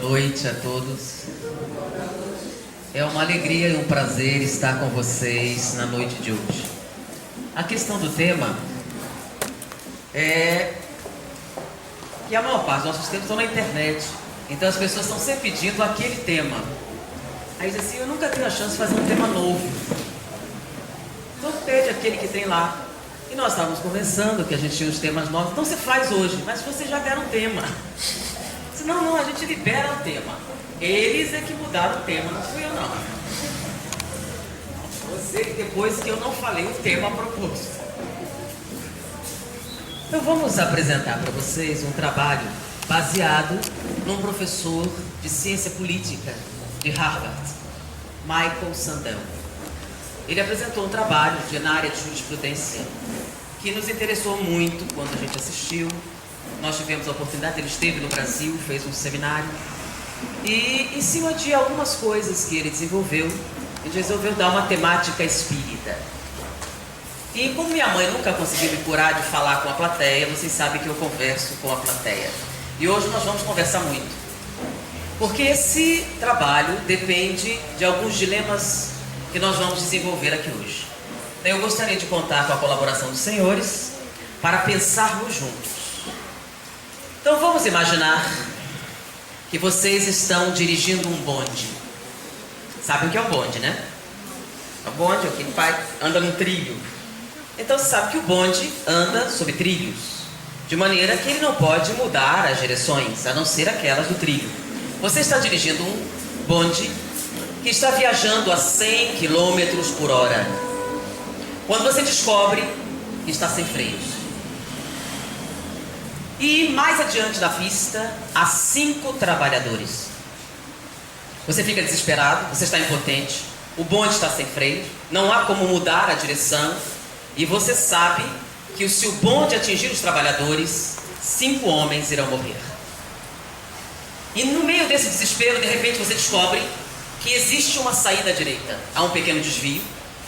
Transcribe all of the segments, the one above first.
noite a todos. É uma alegria e um prazer estar com vocês na noite de hoje. A questão do tema é que a maior parte dos nossos tempos estão na internet. Então as pessoas estão sempre pedindo aquele tema. Aí diz assim, eu nunca tenho a chance de fazer um tema novo. Então pede aquele que tem lá. E nós estávamos conversando que a gente tinha os temas novos. Então você faz hoje, mas vocês já deram um tema. Não, a gente libera o tema. Eles é que mudaram o tema, não fui eu não. Você, depois que eu não falei o tema proposto. Então vamos apresentar para vocês um trabalho baseado num professor de ciência política de Harvard, Michael Sandel. Ele apresentou um trabalho na área de jurisprudência que nos interessou muito quando a gente assistiu. Nós tivemos a oportunidade, ele esteve no Brasil, fez um seminário e em cima de algumas coisas que ele desenvolveu, ele resolveu dar uma temática espírita. E como minha mãe nunca conseguiu me curar de falar com a plateia, vocês sabem que eu converso com a plateia. E hoje nós vamos conversar muito. Porque esse trabalho depende de alguns dilemas que nós vamos desenvolver aqui hoje. Então eu gostaria de contar com a colaboração dos senhores para pensarmos juntos. Então vamos imaginar que vocês estão dirigindo um bonde. Sabem o que é um bonde, né? O bonde é o que anda num trilho. Então você sabe que o bonde anda sobre trilhos, de maneira que ele não pode mudar as direções, a não ser aquelas do trilho. Você está dirigindo um bonde que está viajando a 100 km por hora. Quando você descobre que está sem freios. E mais adiante da pista, há 5 trabalhadores. Você fica desesperado, você está impotente, o bonde está sem freio, não há como mudar a direção, e você sabe que se o bonde atingir os trabalhadores, 5 homens irão morrer. E no meio desse desespero, de repente você descobre que existe uma saída à direita. Há um pequeno desvio,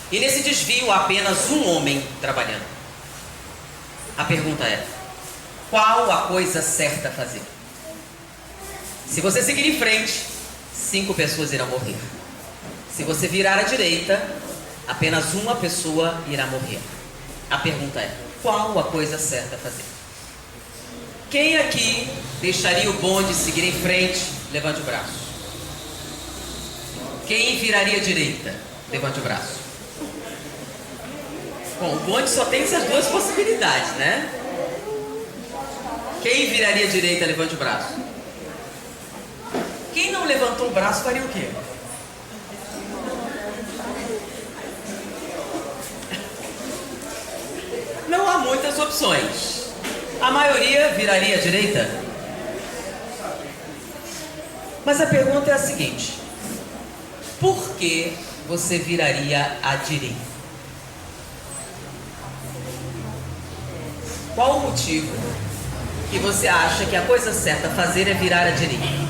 e nesse desvio há apenas um homem trabalhando. A pergunta é: qual a coisa certa a fazer? Se você seguir em frente, 5 pessoas irão morrer. Se você virar à direita, apenas uma pessoa irá morrer. A pergunta é: qual a coisa certa a fazer? Quem aqui deixaria o bonde seguir em frente? Levante o braço. Quem viraria à direita? Levante o braço. Bom, o bonde só tem essas duas possibilidades, né? Quem viraria à direita, levante o braço. Quem não levantou o braço faria o quê? Não há muitas opções. A maioria viraria à direita. Mas a pergunta é a seguinte: por que você viraria à direita? Qual o motivo que você acha que a coisa certa a fazer é virar à direita?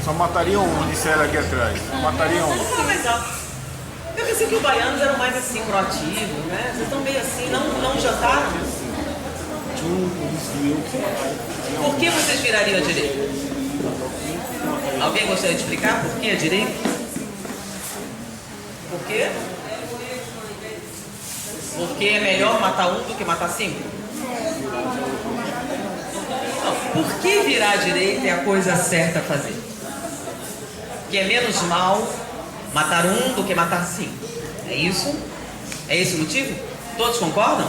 Só matariam um, disseram aqui atrás. Matariam um. Vamos falar mais alto. Eu pensei que os baianos eram mais assim, proativos, né? Vocês estão meio assim, não jantaram? Tinha um desvio que Por que vocês virariam à direita? Alguém gostaria de explicar por que à direita? Por quê? Porque é melhor matar um do que matar 5? Não, por que virar à direita é a coisa certa a fazer? Que é menos mal matar um do que matar 5. É isso? É esse o motivo? Todos concordam?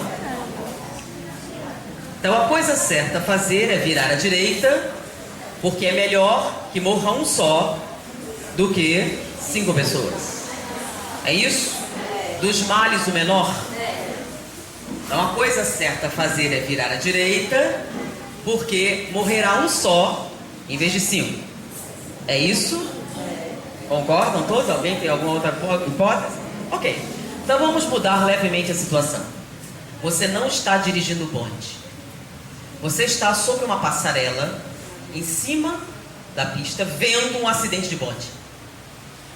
Então a coisa certa a fazer é virar à direita, porque é melhor que morra um só do que 5 pessoas. É isso? Dos males o menor? Então a coisa certa a fazer é virar à direita, porque morrerá um só em vez de 5. É isso? Concordam todos? Alguém tem alguma outra hipótese? Ok. Então vamos mudar levemente a situação. Você não está dirigindo o bonde. Você está sobre uma passarela, em cima da pista, vendo um acidente de bonde.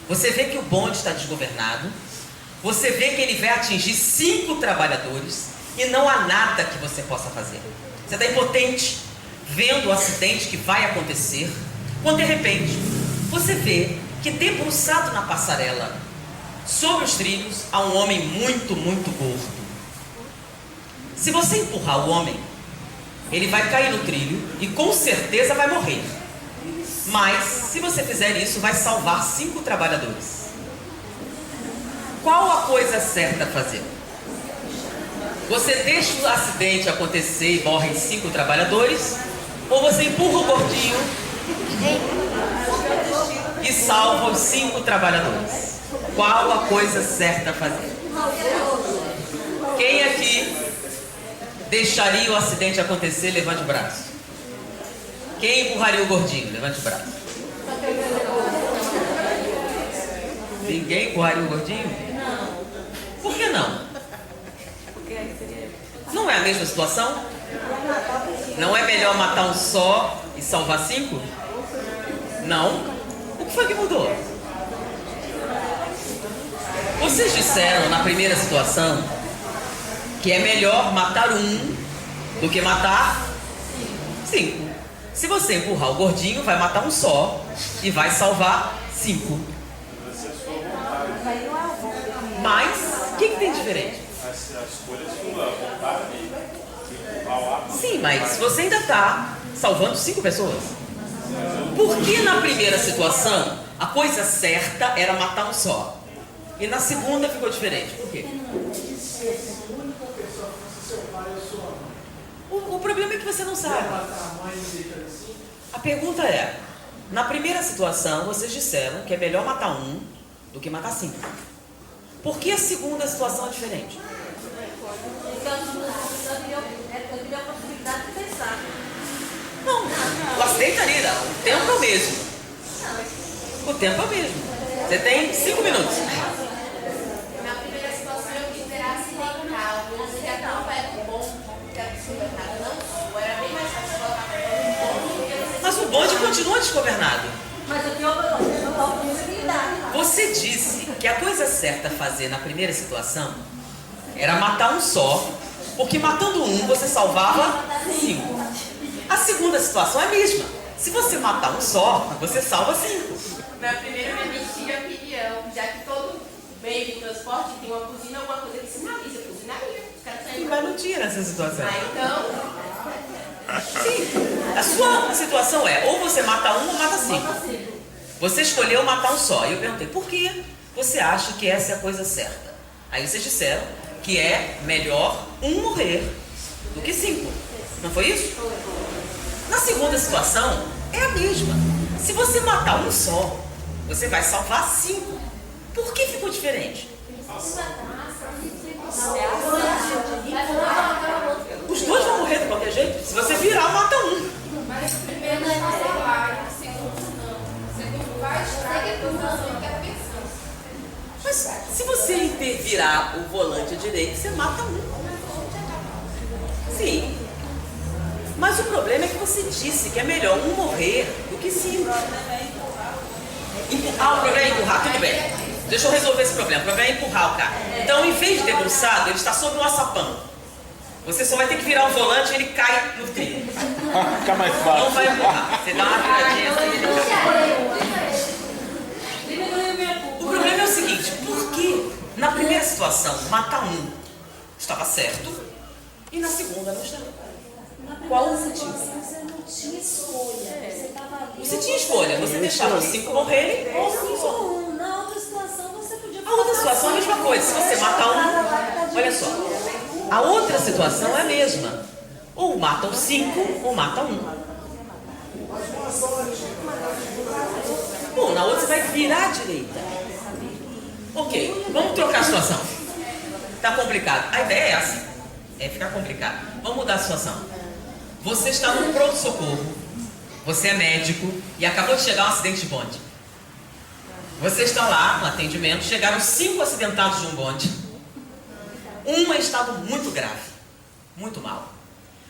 Você vê que o bonde está desgovernado. Você vê que ele vai atingir 5 trabalhadores e não há nada que você possa fazer. Você está impotente, vendo o acidente que vai acontecer. quando de repente você vê que debruçado na passarela, sobre os trilhos, há um homem muito, muito gordo. Se você empurrar o homem, ele vai cair no trilho e com certeza vai morrer. Mas, se você fizer isso, vai salvar 5 trabalhadores. Qual a coisa certa a fazer? Você deixa o acidente acontecer e morrem 5 trabalhadores? Ou você empurra o gordinho e salva os 5 trabalhadores? Qual a coisa certa a fazer? Quem aqui deixaria o acidente acontecer? Levante o braço. Quem empurraria o gordinho? Levante o braço. Ninguém empurraria o gordinho? Não. Por que não? Não é a mesma situação? Não é melhor matar um só e salvar 5? Não. O que foi que mudou? Vocês disseram na primeira situação que é melhor matar um do que matar 5. Se você empurrar o gordinho, vai matar um só e vai salvar 5. Mas, o que tem diferente? Sim, mas você ainda está salvando 5 pessoas. Por que na primeira situação a coisa certa era matar um só? E na segunda ficou diferente. Por quê? O problema é que você não sabe. A pergunta é, na primeira situação vocês disseram que é melhor matar um do que matar 5. Por que a segunda situação é diferente? Eu tive a possibilidade de pensar. Não, o acidente ali, o tempo é o mesmo. O tempo é o mesmo. Você tem 5 minutos. Na primeira situação eu quis ver acidental. Você já não era bom, que era desgovernado, não. Era bem mais fácil colocar um bom do que você. Mas o bonde continua desgovernado. Mas eu tenho a possibilidade. Você disse que a coisa certa a fazer na primeira situação era matar um só, porque matando um você salvava 5. A segunda situação é a mesma. Se você matar um só, você salva 5. Na primeira eu emiti a opinião, já que todo meio de transporte tem uma cozinha, alguma coisa que sinaliza, cozinharia. Os caras saem. Mas não tinha nessa situação. Então. Sim. A sua situação é, ou você mata um ou mata 5. Você escolheu matar um só. E eu perguntei, por que você acha que essa é a coisa certa? Aí vocês disseram que é melhor um morrer do que 5. Não foi isso? Na segunda situação, é a mesma. Se você matar um só, você vai salvar 5. Por que ficou diferente? Os dois vão morrer de qualquer jeito. Se você virar, mata um. Mas o primeiro não é salvar, o segundo não. O segundo vai estragar a posição que era pensando. Mas se você virar o volante à direita, você mata um. Sim. Mas o problema é que você disse que é melhor um morrer do que 5. O problema é empurrar, tudo bem. Deixa eu resolver esse problema. O problema é empurrar o cara. Então, em vez de debruçado, ele está sobre um açapão. Você só vai ter que virar o volante e ele cai no trilho. Fica mais fácil. Não vai empurrar. Você dá uma viradinha assim. O problema é o seguinte, por que na primeira situação, matar um estava certo e na segunda não estava? Qual o motivo? Você não tinha escolha. Você estava ali. Você tinha escolha, você deixava os 5 morrerem ou 5 só. Na outra situação você podia. A outra situação é a mesma coisa. Se você matar um, olha só. A outra situação é a mesma. Ou matam 5 ou matam 1. Bom, na outra você vai virar à direita. Ok, vamos trocar a situação. Tá complicado. A ideia é essa. É ficar complicado. Vamos mudar a situação. Você está no pronto-socorro. Você é médico e acabou de chegar um acidente de bonde. Você está lá no atendimento. Chegaram 5 acidentados de um bonde. Um em estado muito grave. Muito mal.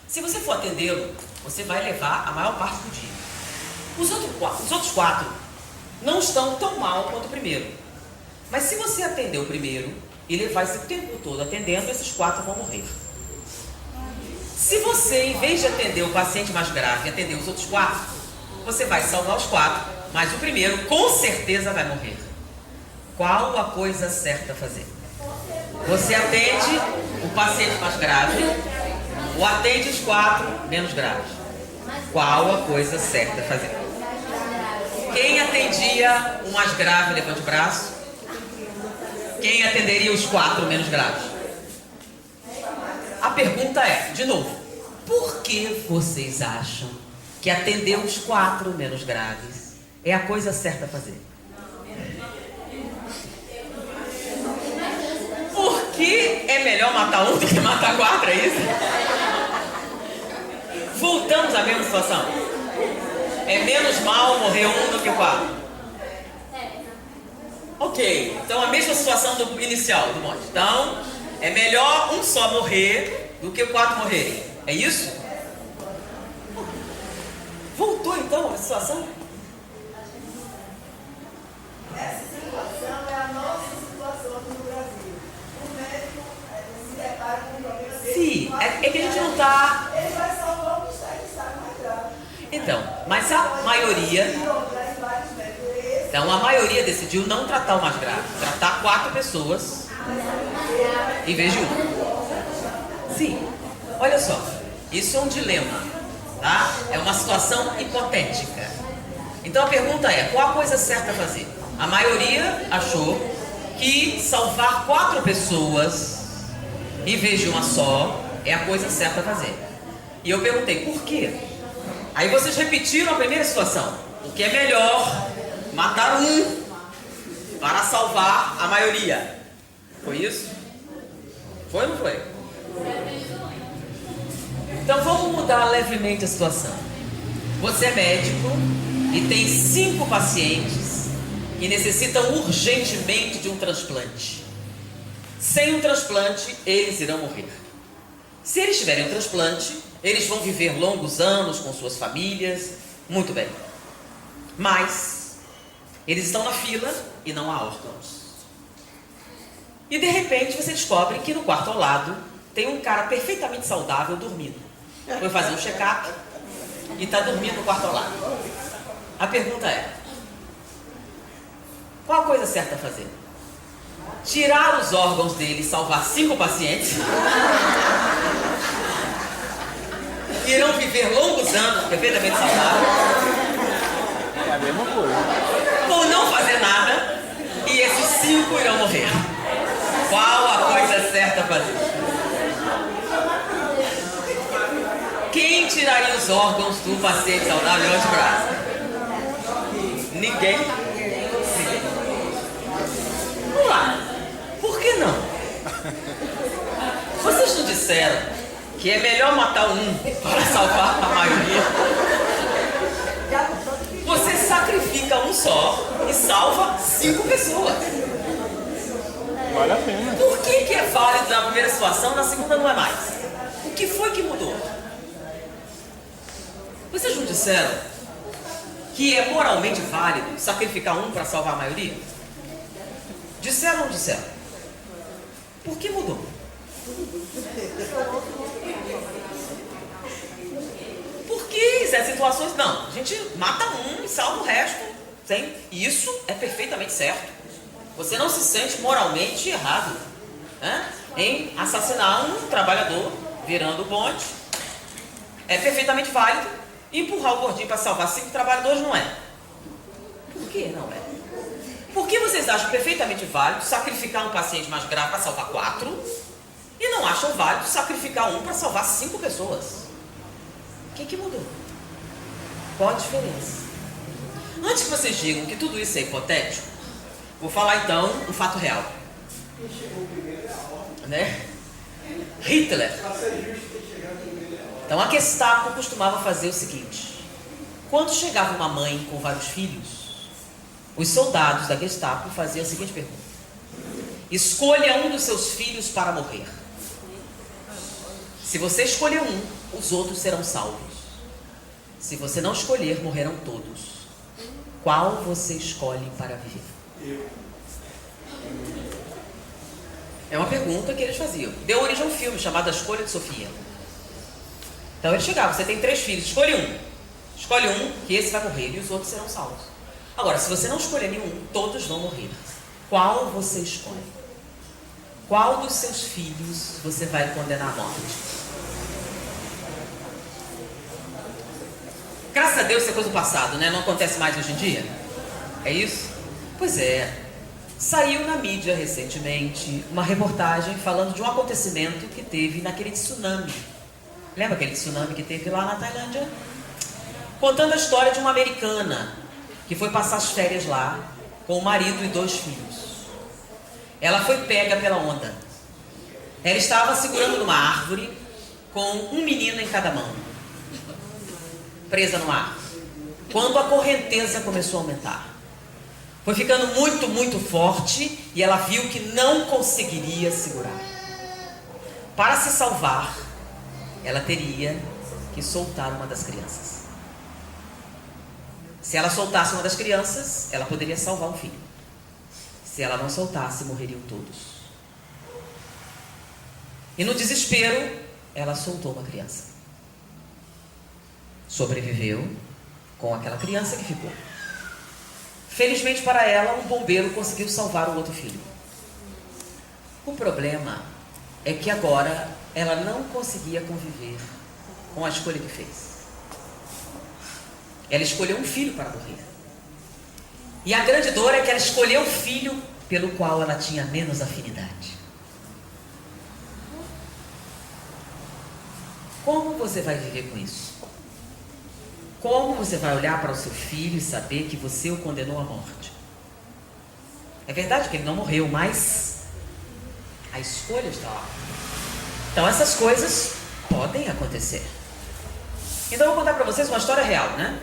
Se você for atendê-lo, você vai levar a maior parte do dia. Os outros 4 não estão tão mal quanto o primeiro. Mas se você atender o primeiro e levar esse tempo todo atendendo, esses 4 vão morrer. Se você, em vez de atender o paciente mais grave e atender os outros 4, você vai salvar os 4, mas o primeiro com certeza vai morrer. Qual a coisa certa a fazer? Você atende o paciente mais grave ou atende os 4 menos graves? Qual a coisa certa a fazer? Quem atendia o mais grave, levante o braço. Quem atenderia os 4 menos graves? A pergunta é, de novo, por que vocês acham que atender os 4 menos graves é a coisa certa a fazer? Porque é melhor matar um do que matar 4, é isso? Voltamos à mesma situação. É menos mal morrer um do que 4. Ok, então a mesma situação do inicial do monte. Então, é melhor um só morrer do que 4 morrerem. É isso? Voltou então a situação? Essa situação é a nossa situação aqui no Brasil. O médico se depara com um problema desse. Sim, é que a gente não está... Ele vai salvar o que está mais grave. Então, mas a maioria... Então a maioria decidiu não tratar o mais grave. Tratar 4 pessoas em vez de 1. Sim, olha só. Isso é um dilema, tá? É uma situação hipotética. Então a pergunta é, qual a coisa certa a fazer? A maioria achou que salvar 4 pessoas em vez de uma só é a coisa certa a fazer. E eu perguntei, por quê? Aí vocês repetiram a primeira situação. O que é melhor matar um para salvar a maioria. Foi isso? Foi ou não foi? Então vamos mudar levemente a situação. Você é médico e tem 5 pacientes que necessitam urgentemente de um transplante. Sem um transplante, eles irão morrer. Se eles tiverem um transplante, eles vão viver longos anos com suas famílias, muito bem. Mas eles estão na fila e não há órgãos. E de repente você descobre que no quarto ao lado tem um cara perfeitamente saudável dormindo. Foi fazer um check-up e está dormindo no quarto ao lado. A pergunta é, qual a coisa certa a fazer? Tirar os órgãos dele e salvar 5 pacientes que irão viver longos anos perfeitamente saudáveis, É a mesma coisa. ou não fazer nada e esses 5 irão morrer? Qual a coisa certa a fazer? Quem tiraria os órgãos do paciente saudável e braço? Ninguém? Vamos lá. Por que não? Vocês não disseram que é melhor matar um para salvar a maioria? Você sacrifica um só e salva 5 pessoas. Vale a pena. Por que é válido na primeira situação, na segunda não é mais? O que foi que mudou? Vocês não disseram que é moralmente válido sacrificar um para salvar a maioria? Disseram ou não disseram? Por que mudou? Porque essas situações, não, a gente mata um e salva o resto. Sim, isso é perfeitamente certo. Você não se sente moralmente errado, né, em assassinar um trabalhador virando o bonde. É perfeitamente válido. Empurrar o gordinho para salvar 5 trabalhadores não é. Por que não é? Por que vocês acham perfeitamente válido sacrificar um paciente mais grave para salvar 4 e não acham válido sacrificar um para salvar 5 pessoas? O que mudou? Qual a diferença? Antes que vocês digam que tudo isso é hipotético, vou falar então um fato real. Né? Hitler. Então a Gestapo costumava fazer o seguinte: quando chegava uma mãe com vários filhos, os soldados da Gestapo faziam a seguinte pergunta: escolha um dos seus filhos para morrer. Se você escolher um, os outros serão salvos. Se você não escolher, morrerão todos. Qual você escolhe para viver? É uma pergunta que eles faziam. Deu origem a um filme chamado A Escolha de Sofia. Então ele chegava: você tem 3 filhos, escolhe um. Escolhe um, que esse vai morrer e os outros serão salvos. Agora, se você não escolher nenhum, todos vão morrer. Qual você escolhe? Qual dos seus filhos você vai condenar à morte? Graças a Deus isso é coisa do passado, né? Não acontece mais hoje em dia. É isso? Pois é. Saiu na mídia recentemente uma reportagem falando de um acontecimento que teve naquele tsunami. Lembra aquele tsunami que teve lá na Tailândia? Contando a história de uma americana que foi passar as férias lá com o marido e 2 filhos. Ela foi pega pela onda. Ela estava segurando numa árvore com um menino em cada mão, presa no ar. Quando a correnteza começou a aumentar, foi ficando muito, muito forte e ela viu que não conseguiria segurar. Para se salvar, ela teria que soltar uma das crianças. Se ela soltasse uma das crianças, ela poderia salvar um filho. Se ela não soltasse, morreriam todos. E no desespero, ela soltou uma criança. Sobreviveu com aquela criança que ficou. Felizmente para ela, um bombeiro conseguiu salvar o outro filho. O problema é que agora ela não conseguia conviver com a escolha que fez. Ela escolheu um filho para morrer. E a grande dor é que ela escolheu o filho pelo qual ela tinha menos afinidade. Como você vai viver com isso? Como você vai olhar para o seu filho e saber que você o condenou à morte? É verdade que ele não morreu, mas a escolha está lá. Então essas coisas podem acontecer. Então eu vou contar para vocês uma história real, né?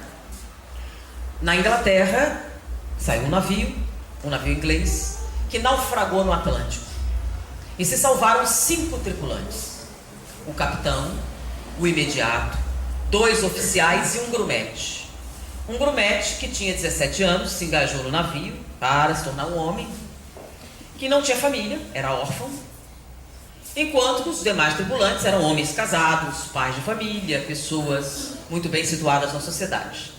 Na Inglaterra, saiu um navio inglês, que naufragou no Atlântico. E se salvaram 5 tripulantes. O capitão, o imediato, 2 oficiais e um grumete. Um grumete que tinha 17 anos, se engajou no navio para se tornar um homem, que não tinha família, era órfão, enquanto os demais tripulantes eram homens casados, pais de família, pessoas muito bem situadas na sociedade.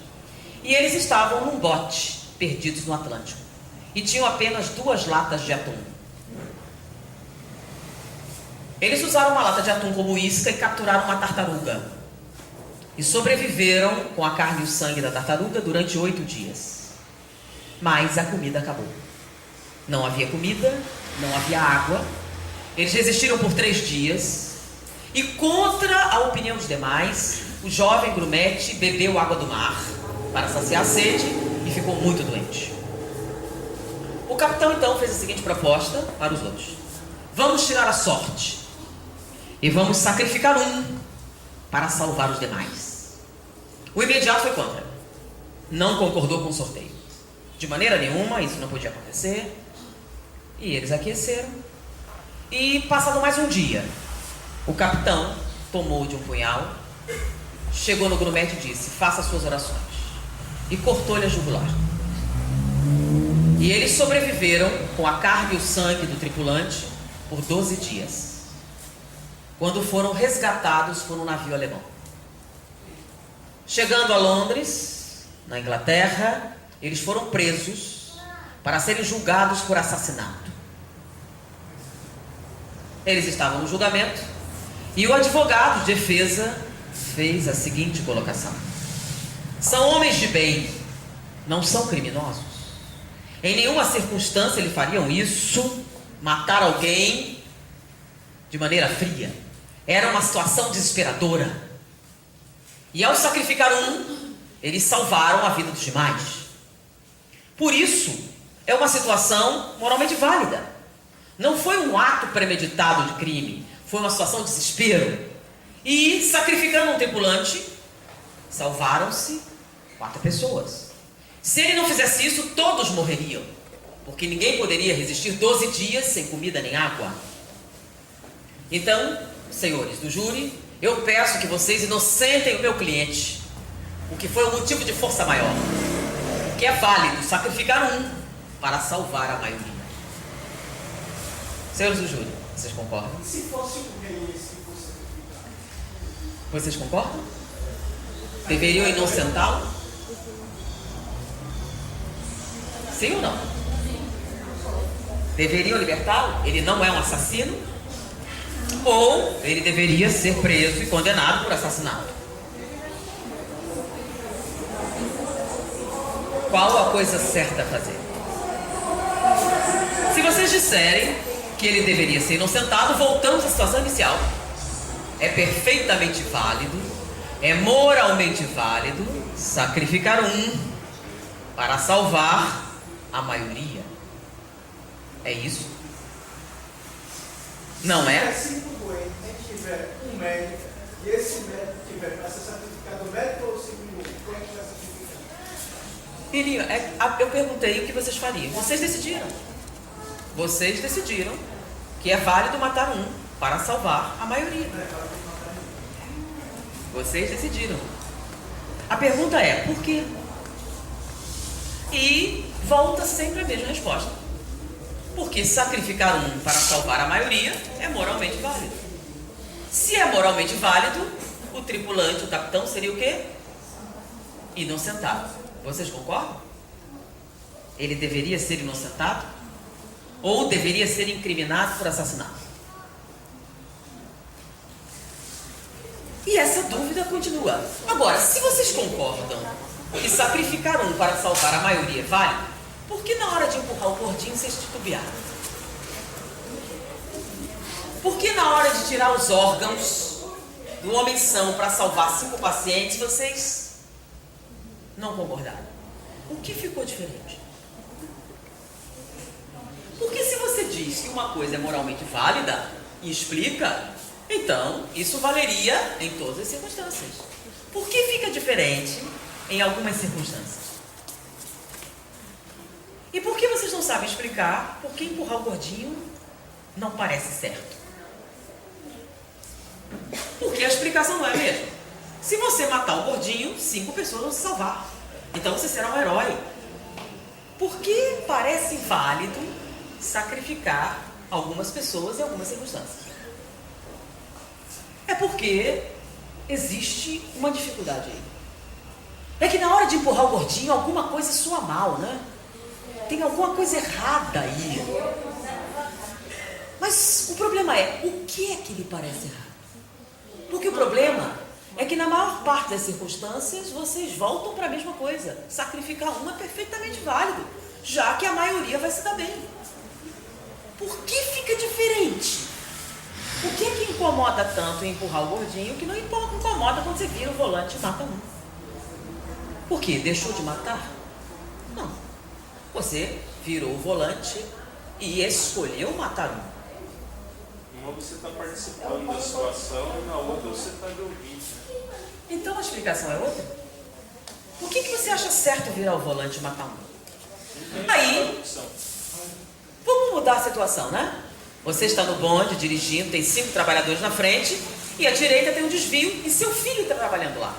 E eles estavam num bote, perdidos no Atlântico, e tinham apenas 2 latas de atum. Eles usaram uma lata de atum como isca e capturaram uma tartaruga. E sobreviveram com a carne e o sangue da tartaruga durante 8 dias. Mas a comida acabou. Não havia comida, não havia água. Eles resistiram por 3 dias. E contra a opinião dos demais, o jovem grumete bebeu água do mar para saciar a sede e ficou muito doente. O capitão então fez a seguinte proposta para os outros: vamos tirar a sorte e vamos sacrificar um para salvar os demais. O imediato foi contra. Não concordou com o sorteio. De maneira nenhuma, isso não podia acontecer. E eles aqueceram. E passado mais um dia, o capitão tomou de um punhal, chegou no grumete e disse: faça as suas orações. E cortou-lhe a jugular. E eles sobreviveram com a carne e o sangue do tripulante por 12 dias, quando foram resgatados por um navio alemão. Chegando a Londres, na Inglaterra, eles foram presos para serem julgados por assassinato. Eles estavam no julgamento e o advogado de defesa fez a seguinte colocação: são homens de bem, não são criminosos. Em nenhuma circunstância eles fariam isso, matar alguém de maneira fria. Era uma situação desesperadora. E ao sacrificar um, eles salvaram a vida dos demais. Por isso, é uma situação moralmente válida. Não foi um ato premeditado de crime, foi uma situação de desespero. E sacrificando um tripulante, salvaram-se 4 pessoas. Se ele não fizesse isso, todos morreriam, porque ninguém poderia resistir 12 dias sem comida nem água. Então, senhores do júri, eu peço que vocês inocentem o meu cliente, o que foi um motivo de força maior, que é válido sacrificar um para salvar a maioria. Senhores do júri, vocês concordam? Se fosse um rei, se fosse sacrificado. Vocês concordam? deveriam inocentá-lo? Sim ou não? Deveriam libertá-lo? Ele não é um assassino? Ou ele deveria ser preso e condenado por assassinato? Qual a coisa certa a fazer? Se vocês disserem que ele deveria ser inocentado, voltamos à situação inicial. É perfeitamente válido, é moralmente válido sacrificar um para salvar a maioria. É isso? Não é? Se cinco doentes tiver um médico e esse médico tiver para ser sacrificado, o médico ou o segundo, como é que vai sacrificar? Irinho, eu perguntei o que vocês fariam. Vocês decidiram. Vocês decidiram que é válido matar um para salvar a maioria. Vocês decidiram. A pergunta é, por quê? E volta sempre a mesma resposta. Porque sacrificar um para salvar a maioria é moralmente válido. Se é moralmente válido, o tripulante, o capitão, seria o quê? Inocentado. Vocês concordam? Ele deveria ser inocentado? Ou deveria ser incriminado por assassinato? E essa dúvida continua. Agora, se vocês concordam que sacrificar um para salvar a maioria é válido, por que na hora de empurrar o gordinho vocês titubearam? Por que na hora de tirar os órgãos do homem são para salvar 5 pacientes, vocês não concordaram? O que ficou diferente? Porque se você diz que uma coisa é moralmente válida e explica, então isso valeria em todas as circunstâncias. Por que fica diferente em algumas circunstâncias? E por que vocês não sabem explicar por que empurrar o gordinho não parece certo? Porque a explicação não é mesmo. Se você matar o gordinho, 5 pessoas vão se salvar. Então você será um herói. Por que parece válido sacrificar algumas pessoas em algumas circunstâncias? É porque existe uma dificuldade aí. É que na hora de empurrar o gordinho, alguma coisa soa mal, né? Tem alguma coisa errada aí. Mas o problema é, o que é que lhe parece errado? Porque o problema é que na maior parte das circunstâncias vocês voltam para a mesma coisa. Sacrificar um é perfeitamente válido, já que a maioria vai se dar bem. Por que fica diferente? O que é que incomoda tanto em empurrar o gordinho que não incomoda quando você vira o volante e mata um? Por quê? Deixou de matar? Não. Você virou o volante e escolheu matar um. Uma você está participando da situação e na outra você está de ouvinte. Então a explicação é outra? Por que você acha certo virar o volante e matar um? Aí, vamos mudar a situação, né? Você está no bonde, dirigindo, tem 5 trabalhadores na frente e à direita tem um desvio e seu filho está trabalhando lá.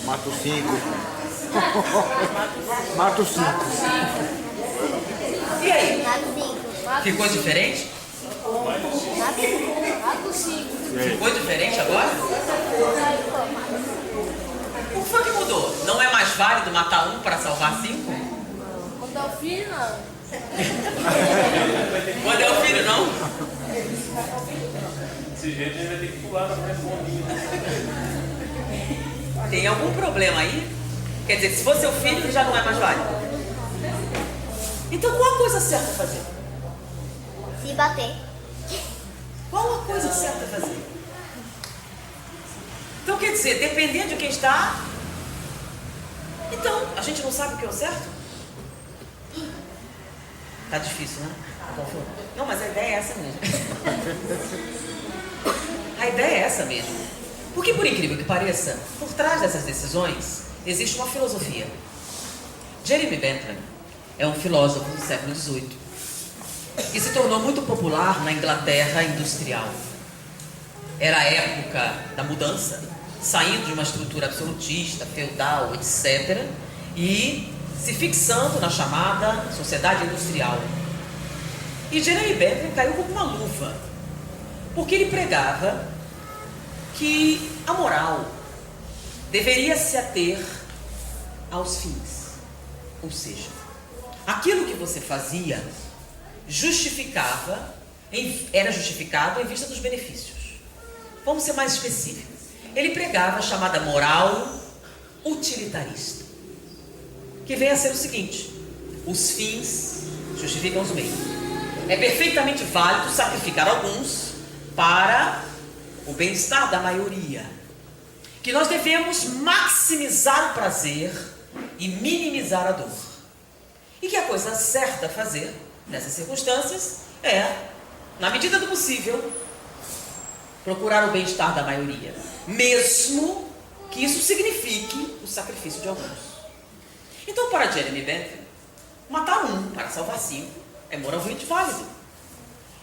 Mato 5. Mato 5. E aí? Ficou diferente? Ficou diferente agora? O que foi que mudou? Não é mais válido matar um para salvar 5? Quando é o filho, não. Quando é o filho, não? Desse jeito a gente vai ter que pular na pré-bombinha. Tem algum problema aí? Quer dizer, se fosse seu filho, já não é mais válido. Então qual a coisa certa a fazer? Se bater. Qual a coisa certa a fazer? Então quer dizer, dependendo de quem está, então a gente não sabe o que é o certo? Tá difícil, né? Não, mas a ideia é essa mesmo. A ideia é essa mesmo. Porque por incrível que pareça, por trás dessas decisões existe uma filosofia. Jeremy Bentham é um filósofo do século XVIII que se tornou muito popular na Inglaterra industrial. Era a época da mudança, saindo de uma estrutura absolutista, feudal, etc., e se fixando na chamada sociedade industrial. E Jeremy Bentham caiu como uma luva, porque ele pregava que a moral deveria se ater aos fins. Ou seja, aquilo que você fazia era justificado em vista dos benefícios. Vamos ser mais específicos. Ele pregava a chamada moral utilitarista, que vem a ser o seguinte: os fins justificam os meios. É perfeitamente válido sacrificar alguns para o bem-estar da maioria. Que nós devemos maximizar o prazer e minimizar a dor. E que a coisa certa a fazer nessas circunstâncias é, na medida do possível, procurar o bem-estar da maioria, mesmo que isso signifique o sacrifício de alguns. Então, para Jeremy Bentham, matar um para salvar 5 é moralmente válido.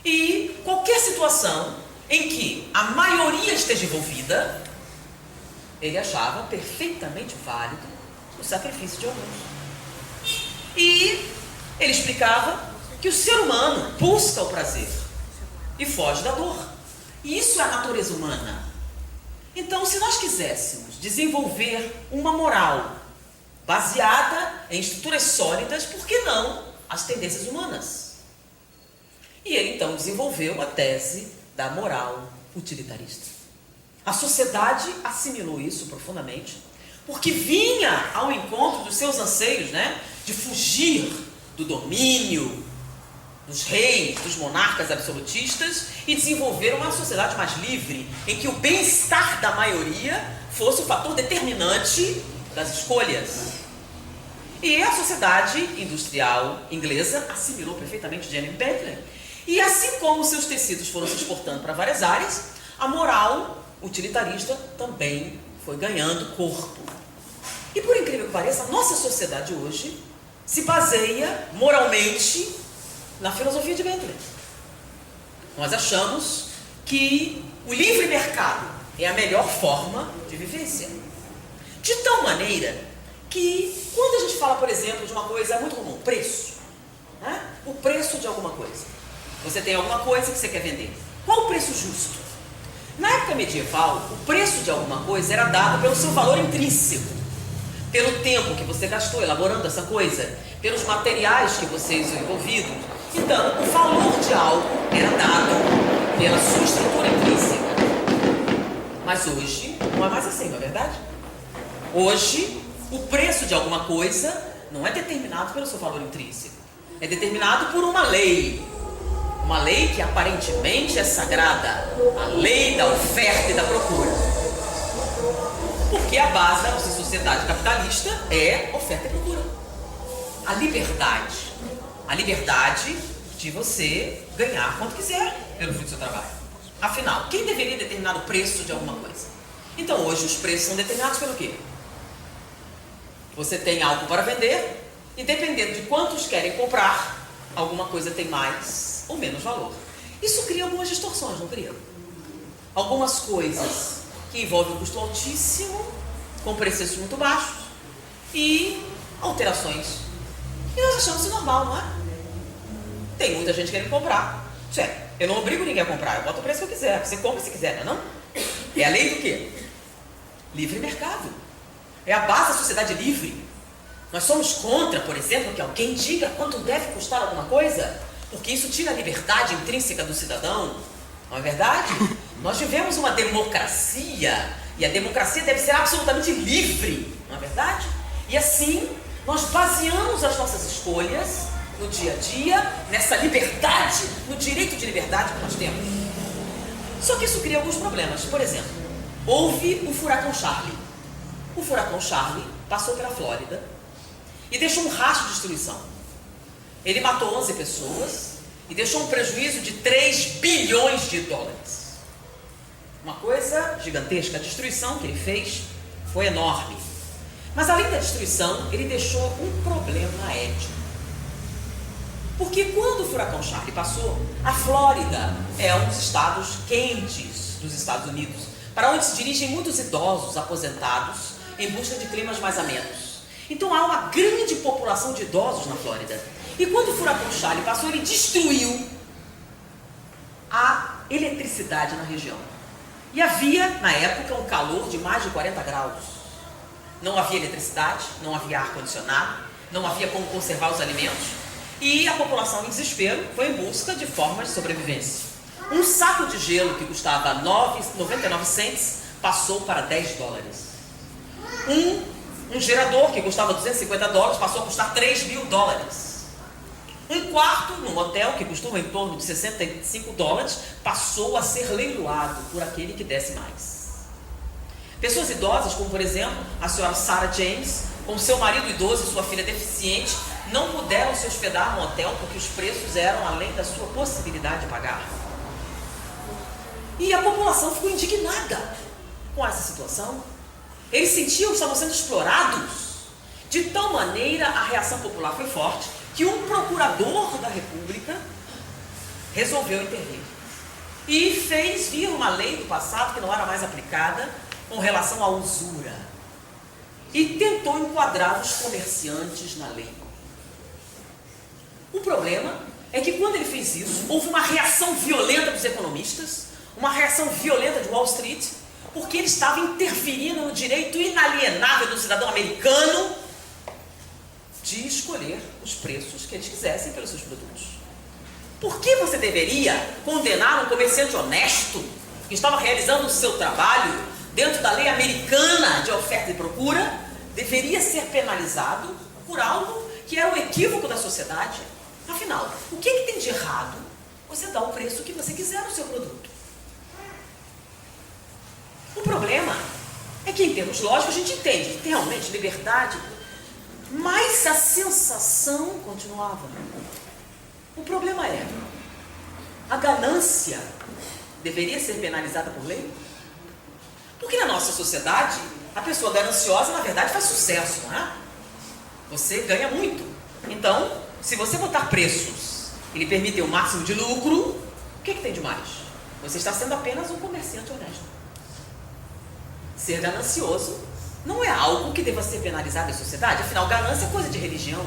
E qualquer situação em que a maioria esteja envolvida, ele achava perfeitamente válido o sacrifício de alguns. E ele explicava que o ser humano busca o prazer e foge da dor. E isso é a natureza humana. Então, se nós quiséssemos desenvolver uma moral baseada em estruturas sólidas, por que não as tendências humanas? E ele então desenvolveu a tese da moral utilitarista. A sociedade assimilou isso profundamente, porque vinha ao encontro dos seus anseios, de fugir do domínio dos reis, dos monarcas absolutistas, e desenvolver uma sociedade mais livre, em que o bem-estar da maioria fosse o fator determinante das escolhas. E a sociedade industrial inglesa assimilou perfeitamente Jeremy Bentham. E assim como seus tecidos foram se exportando para várias áreas, a moral utilitarista também foi ganhando corpo. E por incrível que pareça, a nossa sociedade hoje se baseia moralmente na filosofia de Bentham. Nós achamos que o livre mercado é a melhor forma de vivência. De tal maneira que, quando a gente fala, por exemplo, de uma coisa muito comum, preço, o preço de alguma coisa. Você tem alguma coisa que você quer vender. Qual o preço justo? Na época medieval, o preço de alguma coisa era dado pelo seu valor intrínseco, pelo tempo que você gastou elaborando essa coisa, pelos materiais que você usou envolvidos. Então, o valor de algo era dado pela sua estrutura intrínseca. Mas hoje, não é mais assim, não é verdade? Hoje, o preço de alguma coisa não é determinado pelo seu valor intrínseco. É determinado por uma lei. Uma lei que aparentemente é sagrada. A lei da oferta e da procura. Porque a base da nossa sociedade capitalista é oferta e procura. A liberdade. A liberdade de você ganhar quanto quiser pelo fruto do seu trabalho. Afinal, quem deveria determinar o preço de alguma coisa? Então, hoje os preços são determinados pelo quê? Você tem algo para vender e, dependendo de quantos querem comprar, alguma coisa tem mais ou menos valor. Isso cria algumas distorções, não cria? Algumas coisas que envolvem um custo altíssimo, com preços muito baixos e alterações. E nós achamos isso normal, não é? Tem muita gente querendo comprar. Eu não obrigo ninguém a comprar, eu boto o preço que eu quiser. Você compra se quiser, não é não? É a lei do quê? Livre mercado. É a base da sociedade livre. Nós somos contra, por exemplo, que alguém diga quanto deve custar alguma coisa, porque isso tira a liberdade intrínseca do cidadão. Não é verdade? Nós vivemos uma democracia, e a democracia deve ser absolutamente livre, não é verdade? E assim, nós baseamos as nossas escolhas no dia a dia, nessa liberdade, no direito de liberdade que nós temos. Só que isso cria alguns problemas. Por exemplo, houve o furacão Charlie. O furacão Charlie passou pela Flórida e deixou um rastro de destruição. Ele matou 11 pessoas e deixou um prejuízo de 3 bilhões de dólares. Uma coisa gigantesca. A destruição que ele fez foi enorme. Mas além da destruição, ele deixou um problema ético. Porque quando o furacão Charlie passou, a Flórida é um dos estados quentes dos Estados Unidos, para onde se dirigem muitos idosos aposentados em busca de climas mais amenos. Então há uma grande população de idosos na Flórida. E quando o furacão Charlie passou, ele destruiu a eletricidade na região. E havia, na época, um calor de mais de 40 graus. não havia eletricidade, não havia ar-condicionado, não havia como conservar os alimentos, e a população em desespero foi em busca de formas de sobrevivência. Um saco de gelo que custava 99 cents passou para 10 dólares. Um gerador que custava 250 dólares passou a custar 3 mil dólares. Um quarto num hotel que custava em torno de 65 dólares passou a ser leiloado por aquele que desse mais. Pessoas idosas, como por exemplo a senhora Sarah James, com seu marido idoso e sua filha deficiente, não puderam se hospedar no hotel porque os preços eram além da sua possibilidade de pagar. E a população ficou indignada com essa situação. Eles sentiam que estavam sendo explorados. De tal maneira, a reação popular foi forte que um procurador da República resolveu intervir. E fez vir uma lei do passado que não era mais aplicada com relação à usura. E tentou enquadrar os comerciantes na lei. O problema é que quando ele fez isso, houve uma reação violenta dos economistas, uma reação violenta de Wall Street, porque ele estava interferindo no direito inalienável do cidadão americano de escolher os preços que eles quisessem pelos seus produtos. Por que você deveria condenar um comerciante honesto que estava realizando o seu trabalho dentro da lei americana de oferta e procura? Deveria ser penalizado por algo que era um equívoco da sociedade. Afinal, o que tem de errado você dar o preço que você quiser no seu produto? O problema é que, em termos lógicos, a gente entende que tem realmente liberdade, mas a sensação continuava. O problema é, a ganância deveria ser penalizada por lei? Porque na nossa sociedade, a pessoa gananciosa, na verdade, faz sucesso, não é? Você ganha muito. Então, se você botar preços e lhe permitir o máximo de lucro, o que tem de mais? Você está sendo apenas um comerciante honesto. Ser ganancioso não é algo que deva ser penalizado em sociedade, afinal, ganância é coisa de religião.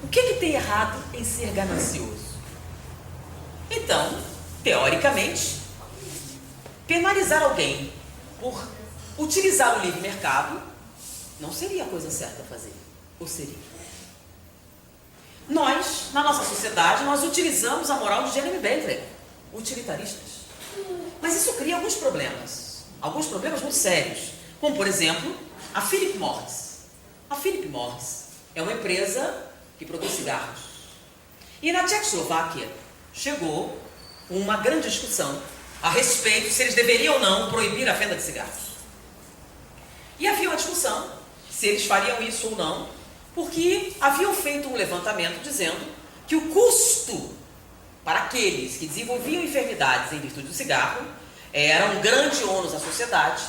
O que tem errado em ser ganancioso? Então, teoricamente, penalizar alguém por utilizar o livre mercado não seria a coisa certa a fazer, ou seria? Nós, na nossa sociedade, nós utilizamos a moral de Jeremy Bentham, utilitaristas. Mas isso cria alguns problemas muito sérios, como por exemplo, a Philip Morris. A Philip Morris é uma empresa que produz cigarros. E na Tchecoslováquia chegou uma grande discussão a respeito se eles deveriam ou não proibir a venda de cigarros. E havia uma discussão se eles fariam isso ou não, porque haviam feito um levantamento dizendo que o custo para aqueles que desenvolviam enfermidades em virtude do cigarro era um grande ônus à sociedade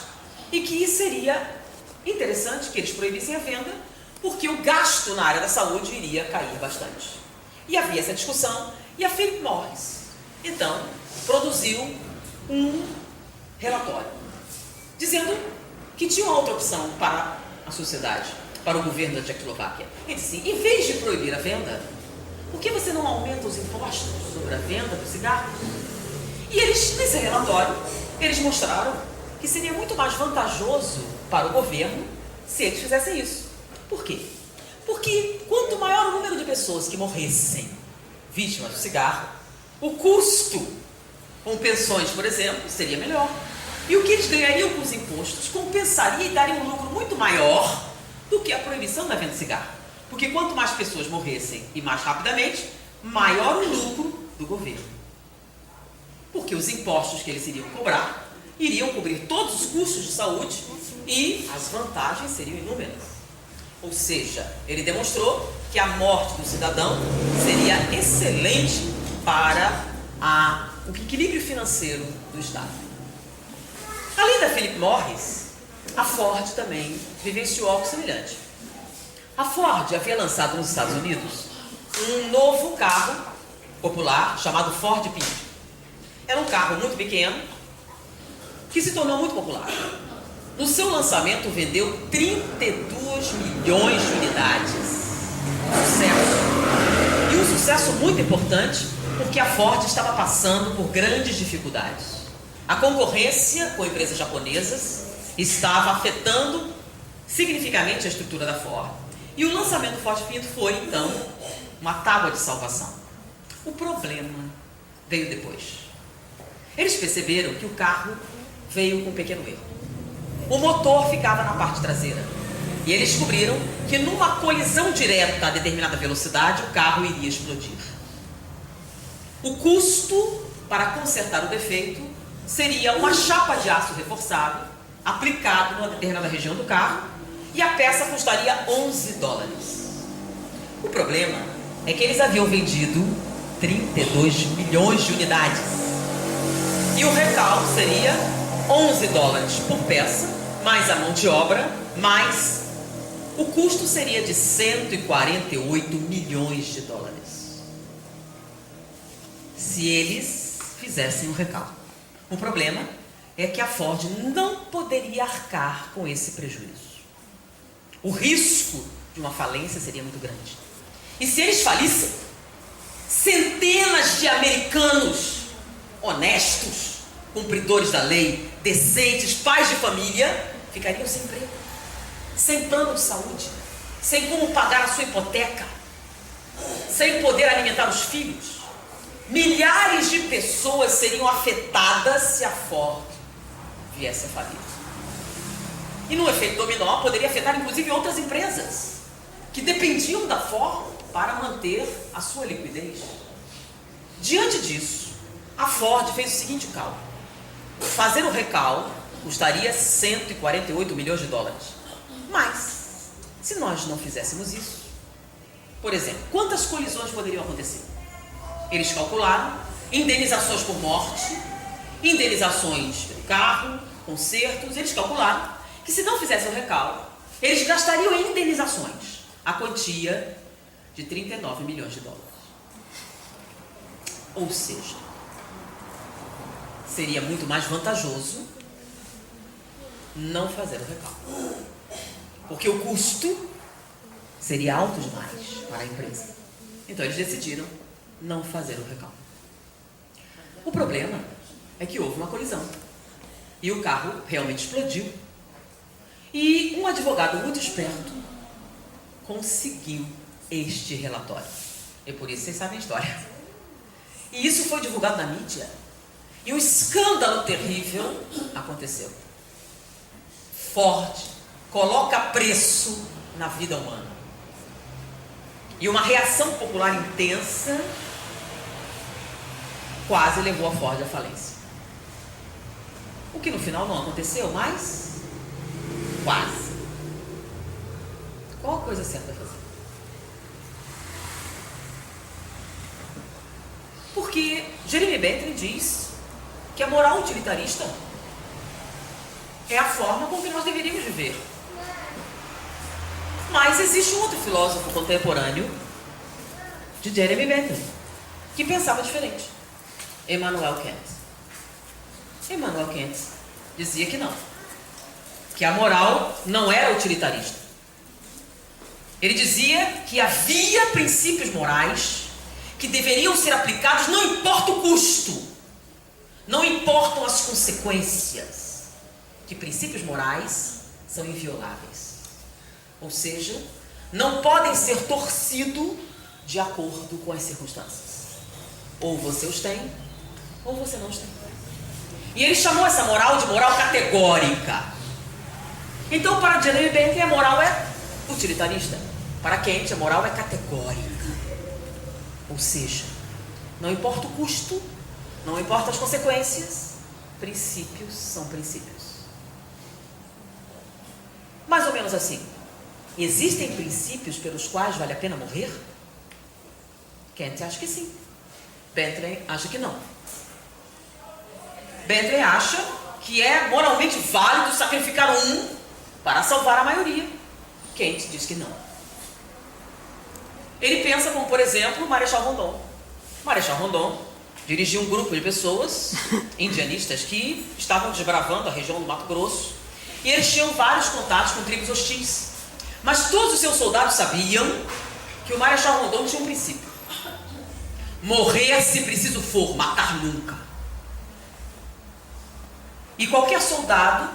e que seria interessante que eles proibissem a venda porque o gasto na área da saúde iria cair bastante. E havia essa discussão e a Philip Morris, então, produziu um relatório dizendo que tinha uma outra opção para a sociedade, para o governo da Tchecoslováquia. Ele disse, em vez de proibir a venda, por que você não aumenta os impostos sobre a venda do cigarro? E eles, nesse relatório, eles mostraram que seria muito mais vantajoso para o governo se eles fizessem isso. Por quê? Porque quanto maior o número de pessoas que morressem vítimas do cigarro, o custo com pensões, por exemplo, seria melhor. E o que eles ganhariam com os impostos compensaria e daria um lucro muito maior do que a proibição da venda de cigarro. Porque quanto mais pessoas morressem e mais rapidamente, maior o lucro do governo. Porque os impostos que eles iriam cobrar iriam cobrir todos os custos de saúde e as vantagens seriam inúmeras. Ou seja, ele demonstrou que a morte do cidadão seria excelente para o equilíbrio financeiro do Estado. Além da Philip Morris, a Ford também vivenciou algo semelhante. A Ford havia lançado nos Estados Unidos um novo carro popular chamado Ford Pinto. Era um carro muito pequeno que se tornou muito popular. No seu lançamento vendeu 32 milhões de unidades. Sucesso. E um sucesso muito importante porque a Ford estava passando por grandes dificuldades. A concorrência com empresas japonesas estava afetando significativamente a estrutura da Ford. E o lançamento do Ford Pinto foi, então, uma tábua de salvação. O problema veio depois. Eles perceberam que o carro veio com um pequeno erro. O motor ficava na parte traseira. E eles descobriram que numa colisão direta a determinada velocidade, o carro iria explodir. O custo para consertar o defeito seria uma chapa de aço reforçado, aplicado numa determinada região do carro, e a peça custaria $11. O problema é que eles haviam vendido 32 milhões de unidades. E o recalque seria $11 por peça, mais a mão de obra, mais o custo seria de 148 milhões de dólares. Se eles fizessem o recalque. O problema é que a Ford não poderia arcar com esse prejuízo. O risco de uma falência seria muito grande. E se eles falissem, centenas de americanos honestos, cumpridores da lei, decentes, pais de família, ficariam sem emprego, sem plano de saúde, sem como pagar a sua hipoteca, sem poder alimentar os filhos. Milhares de pessoas seriam afetadas se a Ford viesse a falir. E no efeito dominó poderia afetar inclusive outras empresas que dependiam da Ford para manter a sua liquidez. Diante disso, a Ford fez o seguinte cálculo: fazer o recalque custaria 148 milhões de dólares. Mas, se nós não fizéssemos isso, por exemplo, quantas colisões poderiam acontecer? Eles calcularam indenizações por morte, indenizações pelo carro, consertos. Eles calcularam que se não fizessem o recalque, eles gastariam em indenizações a quantia de 39 milhões de dólares. Ou seja, seria muito mais vantajoso não fazer o recalque, porque o custo seria alto demais para a empresa. Então eles decidiram não fazer o recalque. O problema é que houve uma colisão e o carro realmente explodiu. E um advogado muito esperto conseguiu este relatório. E por isso vocês sabem a história. E isso foi divulgado na mídia. E um escândalo terrível aconteceu. Ford coloca preço na vida humana. E uma reação popular intensa quase levou a Ford à falência. O que no final não aconteceu, mas quase. Qual a coisa certa a fazer? Porque Jeremy Bentham diz que a moral utilitarista é a forma com que nós deveríamos viver. Mas existe um outro filósofo contemporâneo de Jeremy Bentham que pensava diferente. Immanuel Kant. Immanuel Kant dizia que não. Que a moral não era utilitarista. Ele dizia que havia princípios morais que deveriam ser aplicados, não importa o custo, não importam as consequências, que princípios morais são invioláveis. Ou seja, não podem ser torcidos de acordo com as circunstâncias. Ou você os tem, ou você não os tem. E ele chamou essa moral de moral categórica. Então, para Jeremy Bentham, a moral é utilitarista. Para Kant, a moral é categórica. Ou seja, não importa o custo, não importa as consequências, princípios são princípios. Mais ou menos assim. Existem princípios pelos quais vale a pena morrer? Kant acha que sim. Bentham acha que não. Bentham acha que é moralmente válido sacrificar um para salvar a maioria. Kant diz que não. Ele pensa como, por exemplo, o Marechal Rondon. O Marechal Rondon dirigia um grupo de pessoas indianistas que estavam desbravando a região do Mato Grosso, e eles tinham vários contatos com tribos hostis. Mas todos os seus soldados sabiam que o Marechal Rondon tinha um princípio: morrer se preciso for, matar nunca. E qualquer soldado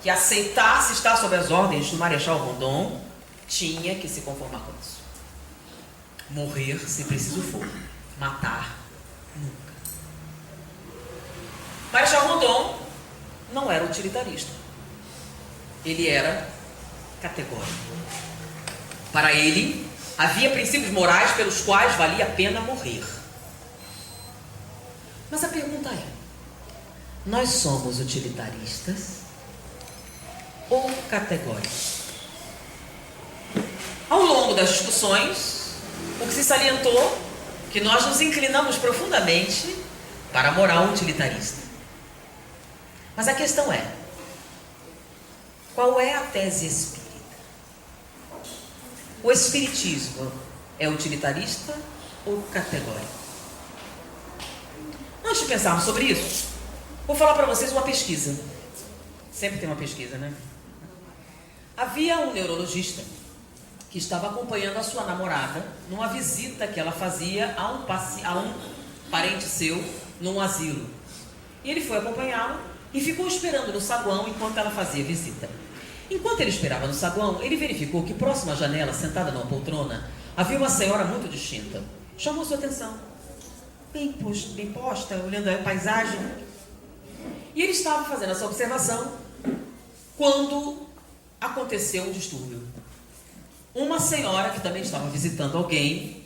que aceitasse estar sob as ordens do Marechal Rondon tinha que se conformar com isso. Morrer se preciso for, matar nunca. Marechal Rondon não era utilitarista. Ele era categórico. Para ele, havia princípios morais pelos quais valia a pena morrer. Mas a pergunta é: nós somos utilitaristas ou categóricos? Ao longo das discussões, o que se salientou que nós nos inclinamos profundamente para a moral utilitarista. Mas a questão é: qual é a tese espírita? O espiritismo é utilitarista ou categórico? Antes de pensarmos sobre isso, vou falar para vocês uma pesquisa. Sempre tem uma pesquisa, né? Havia um neurologista que estava acompanhando a sua namorada numa visita que ela fazia a um parente seu num asilo. E ele foi acompanhá-la e ficou esperando no saguão enquanto ela fazia visita. Enquanto ele esperava no saguão, ele verificou que próximo à janela, sentada numa poltrona, havia uma senhora muito distinta. Chamou sua atenção. Bem posta, olhando a paisagem. E ele estava fazendo essa observação quando aconteceu um distúrbio. Uma senhora que também estava visitando alguém,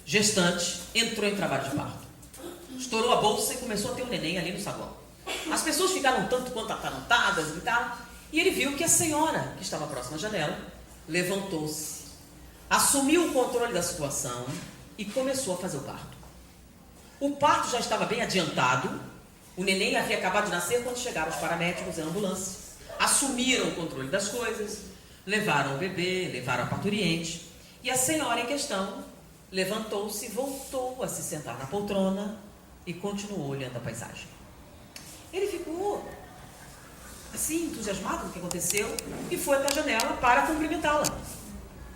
gestante, entrou em trabalho de parto. Estourou a bolsa e começou a ter um neném ali no saguão. As pessoas ficaram tanto quanto atarantadas e tal. E ele viu que a senhora, que estava próxima à janela, levantou-se, assumiu o controle da situação e começou a fazer o parto. O parto já estava bem adiantado. O neném havia acabado de nascer quando chegaram os paramédicos e a ambulância. Assumiram o controle das coisas, levaram o bebê, levaram a parturiente. E a senhora em questão levantou-se, voltou a se sentar na poltrona e continuou olhando a paisagem. Ele ficou assim, entusiasmado com o que aconteceu e foi até a janela para cumprimentá-la.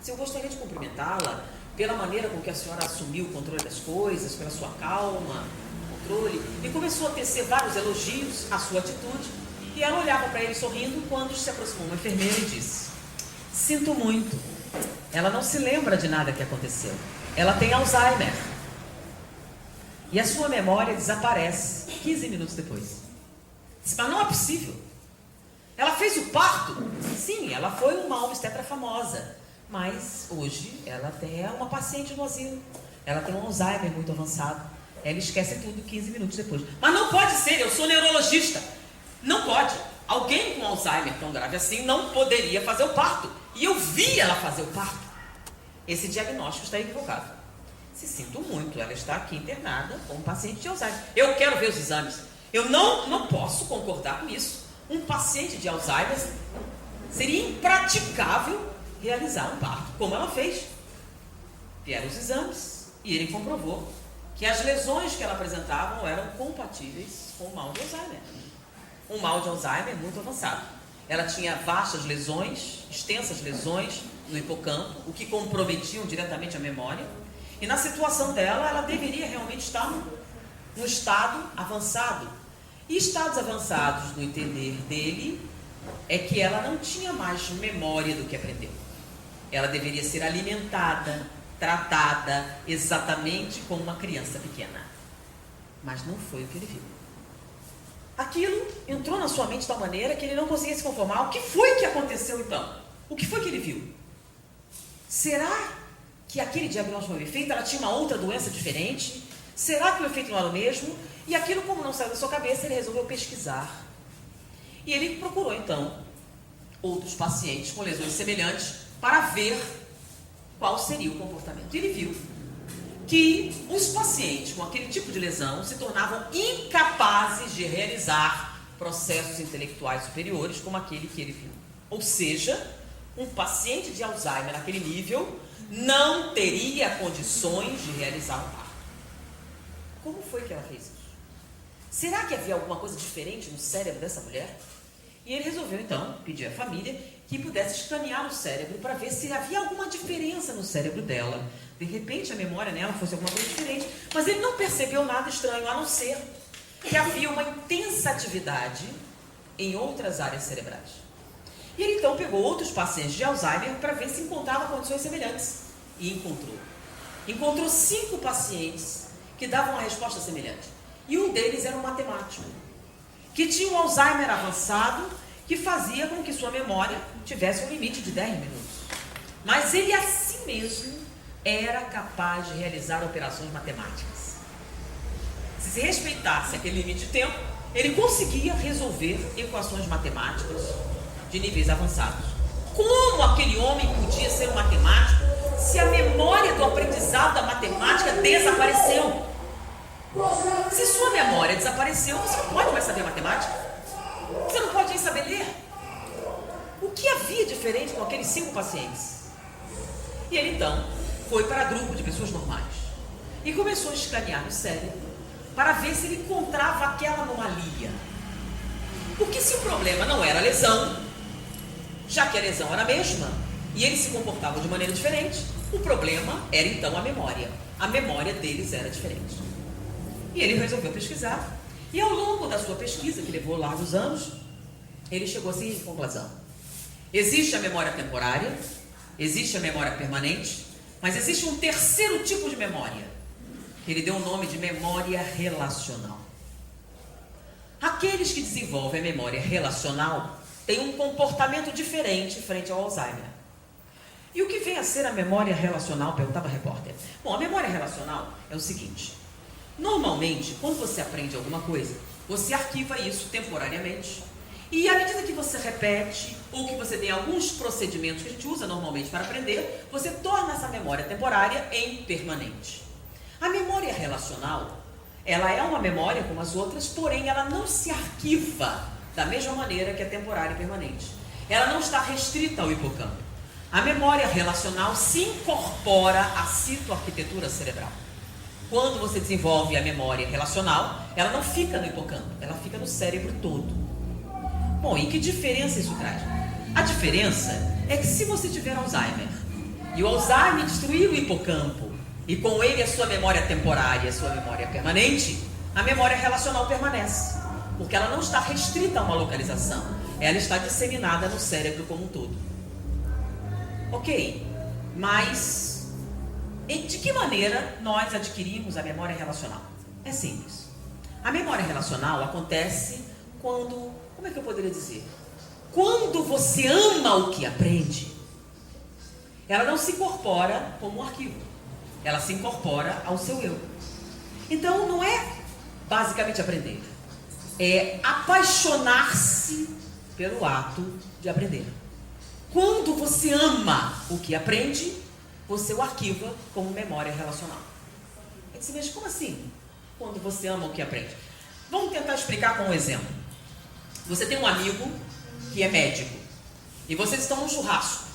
Se eu gostaria de cumprimentá-la pela maneira com que a senhora assumiu o controle das coisas, pela sua calma, controle, e começou a tecer vários elogios à sua atitude. E ela olhava para ele sorrindo quando se aproximou uma enfermeira e disse: sinto muito, ela não se lembra de nada que aconteceu. Ela tem Alzheimer. E a sua memória desaparece 15 minutos depois. Disse: mas não é possível. Ela fez o parto? Sim, ela foi uma obstetra famosa. Mas hoje ela é uma paciente no asilo. Ela tem um Alzheimer muito avançado. Ela esquece tudo 15 minutos depois. Mas não pode ser, eu sou neurologista. Não pode. Alguém com Alzheimer tão grave assim não poderia fazer o parto. E eu vi ela fazer o parto. Esse diagnóstico está equivocado. Se sinto muito, ela está aqui internada como paciente de Alzheimer. Eu quero ver os exames. Eu não posso concordar com isso. Um paciente de Alzheimer seria impraticável realizar um parto, como ela fez. Vieram os exames e ele comprovou que as lesões que ela apresentava eram compatíveis com o mal de Alzheimer. Um mal de Alzheimer muito avançado. Ela tinha vastas lesões, extensas lesões no hipocampo, o que comprometiam diretamente a memória. E na situação dela, ela deveria realmente estar no estado avançado. E estados avançados, no entender dele, é que ela não tinha mais memória do que aprendeu. Ela deveria ser alimentada, tratada exatamente como uma criança pequena. Mas não foi o que ele viu. Aquilo entrou na sua mente de tal maneira que ele não conseguia se conformar. O que foi que aconteceu então? O que foi que ele viu? Será que aquele diagnóstico foi feito? Ela tinha uma outra doença diferente? Será que o efeito não era o mesmo? E aquilo, como não saiu da sua cabeça, ele resolveu pesquisar. E ele procurou, então, outros pacientes com lesões semelhantes para ver qual seria o comportamento. E ele viu que os pacientes com aquele tipo de lesão se tornavam incapazes de realizar processos intelectuais superiores como aquele que ele viu. Ou seja, um paciente de Alzheimer naquele nível não teria condições de realizar um parto. Como foi que ela fez isso? Será que havia alguma coisa diferente no cérebro dessa mulher? E ele resolveu, então, pedir à família que pudesse escanear o cérebro para ver se havia alguma diferença no cérebro dela. De repente, a memória nela fosse alguma coisa diferente. Mas ele não percebeu nada estranho, a não ser que havia uma intensa atividade em outras áreas cerebrais. E ele então pegou outros pacientes de Alzheimer para ver se encontrava condições semelhantes. E encontrou. Encontrou 5 pacientes que davam uma resposta semelhante. E um deles era um matemático, que tinha um Alzheimer avançado, que fazia com que sua memória tivesse um limite de 10 minutos. Mas ele, a si mesmo, era capaz de realizar operações matemáticas. Se respeitasse aquele limite de tempo, ele conseguia resolver equações matemáticas de níveis avançados. Como aquele homem podia ser um matemático se a memória do aprendizado da matemática desapareceu? Se sua memória desapareceu, você não pode mais saber matemática. Você não pode nem saber ler. O que havia diferente com aqueles 5 pacientes? E ele então foi para grupo de pessoas normais e começou a escanear no cérebro para ver se ele encontrava aquela anomalia. Porque se o problema não era a lesão, já que a lesão era a mesma e eles se comportavam de maneira diferente, o problema era então a memória. A memória deles era diferente. E ele resolveu pesquisar. E ao longo da sua pesquisa, que levou largos anos, ele chegou à seguinte conclusão: existe a memória temporária, existe a memória permanente, mas existe um terceiro tipo de memória, que ele deu o nome de memória relacional. Aqueles que desenvolvem a memória relacional têm um comportamento diferente frente ao Alzheimer. E o que vem a ser a memória relacional? Perguntava a repórter. Bom, a memória relacional é o seguinte: normalmente, quando você aprende alguma coisa, você arquiva isso temporariamente. E à medida que você repete, ou que você tem alguns procedimentos que a gente usa normalmente para aprender, você torna essa memória temporária em permanente. A memória relacional, ela é uma memória como as outras, porém ela não se arquiva da mesma maneira que a temporária e permanente. Ela não está restrita ao hipocampo. A memória relacional se incorpora à citoarquitetura cerebral. Quando você desenvolve a memória relacional, ela não fica no hipocampo, ela fica no cérebro todo. Bom, e que diferença isso traz? A diferença é que se você tiver Alzheimer, e o Alzheimer destruir o hipocampo, e com ele a sua memória temporária, a sua memória permanente, a memória relacional permanece, porque ela não está restrita a uma localização, ela está disseminada no cérebro como um todo. Ok, mas de que maneira nós adquirimos a memória relacional? É simples. A memória relacional acontece quando, como é que eu poderia dizer? Quando você ama o que aprende, ela não se incorpora como um arquivo, ela se incorpora ao seu eu. Então não é basicamente aprender, é apaixonar-se pelo ato de aprender. Quando você ama o que aprende, você o arquiva como memória relacional. Aí você diz, como assim? Quando você ama o que aprende? Vamos tentar explicar com um exemplo. Você tem um amigo que é médico e vocês estão num churrasco.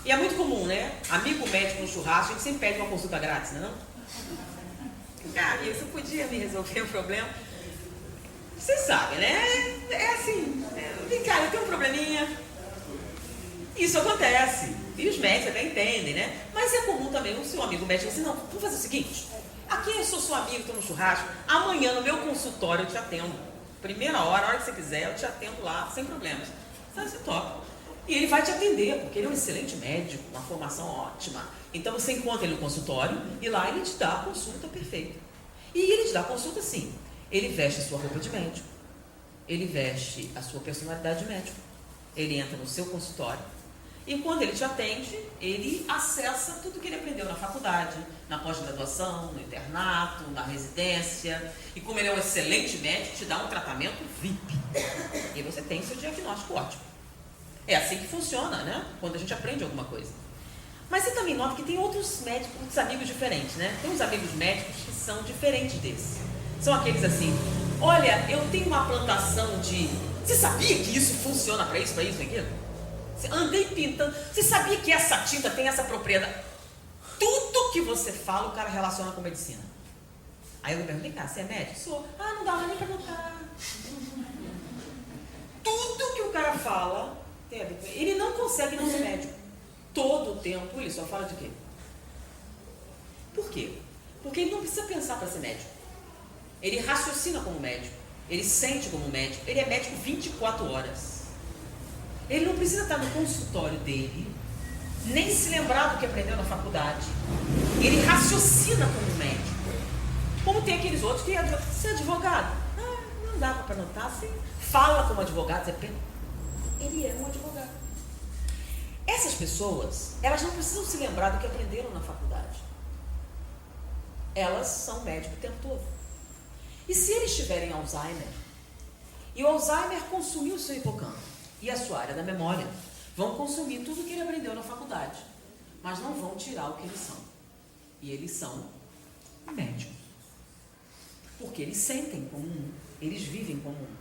E é muito comum, né? Amigo médico no churrasco, a gente sempre pede uma consulta grátis, não é não? Cara, isso podia me resolver o problema. Vocês sabem, né? É assim, vem cá, eu tenho um probleminha. Isso acontece. E os médicos até entendem, né? Mas é comum também o seu amigo médico dizer, não, vamos fazer o seguinte. Aqui eu sou seu amigo, estou no churrasco. Amanhã no meu consultório eu te atendo. Primeira hora, a hora que você quiser, eu te atendo lá, sem problemas. Então você toca. E ele vai te atender, porque ele é um excelente médico, uma formação ótima. Então você encontra ele no consultório e lá ele te dá a consulta perfeita. E ele te dá a consulta assim. Ele veste a sua roupa de médico. Ele veste a sua personalidade de médico. Ele entra no seu consultório. E quando ele te atende, ele acessa tudo que ele aprendeu na faculdade, na pós-graduação, no internato, na residência. E como ele é um excelente médico, te dá um tratamento VIP. E você tem seu diagnóstico ótimo. É assim que funciona, né? Quando a gente aprende alguma coisa. Mas você também nota que tem outros médicos, outros amigos diferentes, né? Tem uns amigos médicos que são diferentes desses. São aqueles assim, olha, eu tenho uma plantação de... Você sabia que isso funciona para isso, aquilo? Andei pintando. Você sabia que essa tinta tem essa propriedade? Tudo que você fala, o cara relaciona com medicina. Aí eu me pergunto, vem cá, você é médico? Sou. Ah, não dá nem pra perguntar. Tudo que o cara fala tem a ver com ele. Ele não consegue não ser médico. Todo o tempo ele só fala de quê? Por quê? Porque ele não precisa pensar para ser médico. Ele raciocina como médico. ele sente como médico, ele é médico 24 horas. Ele não precisa estar no consultório dele, nem se lembrar do que aprendeu na faculdade. Ele raciocina como médico. Como tem aqueles outros que você é advogado. Não dá para anotar, você fala como advogado, ele é um advogado. Essas pessoas, elas não precisam se lembrar do que aprenderam na faculdade. Elas são médicos o tempo todo. E se eles tiverem Alzheimer, e o Alzheimer consumiu o seu hipocampo e a sua área da memória, vão consumir tudo o que ele aprendeu na faculdade, mas não vão tirar o que eles são. E eles são médicos. Porque eles sentem como um, eles vivem como um.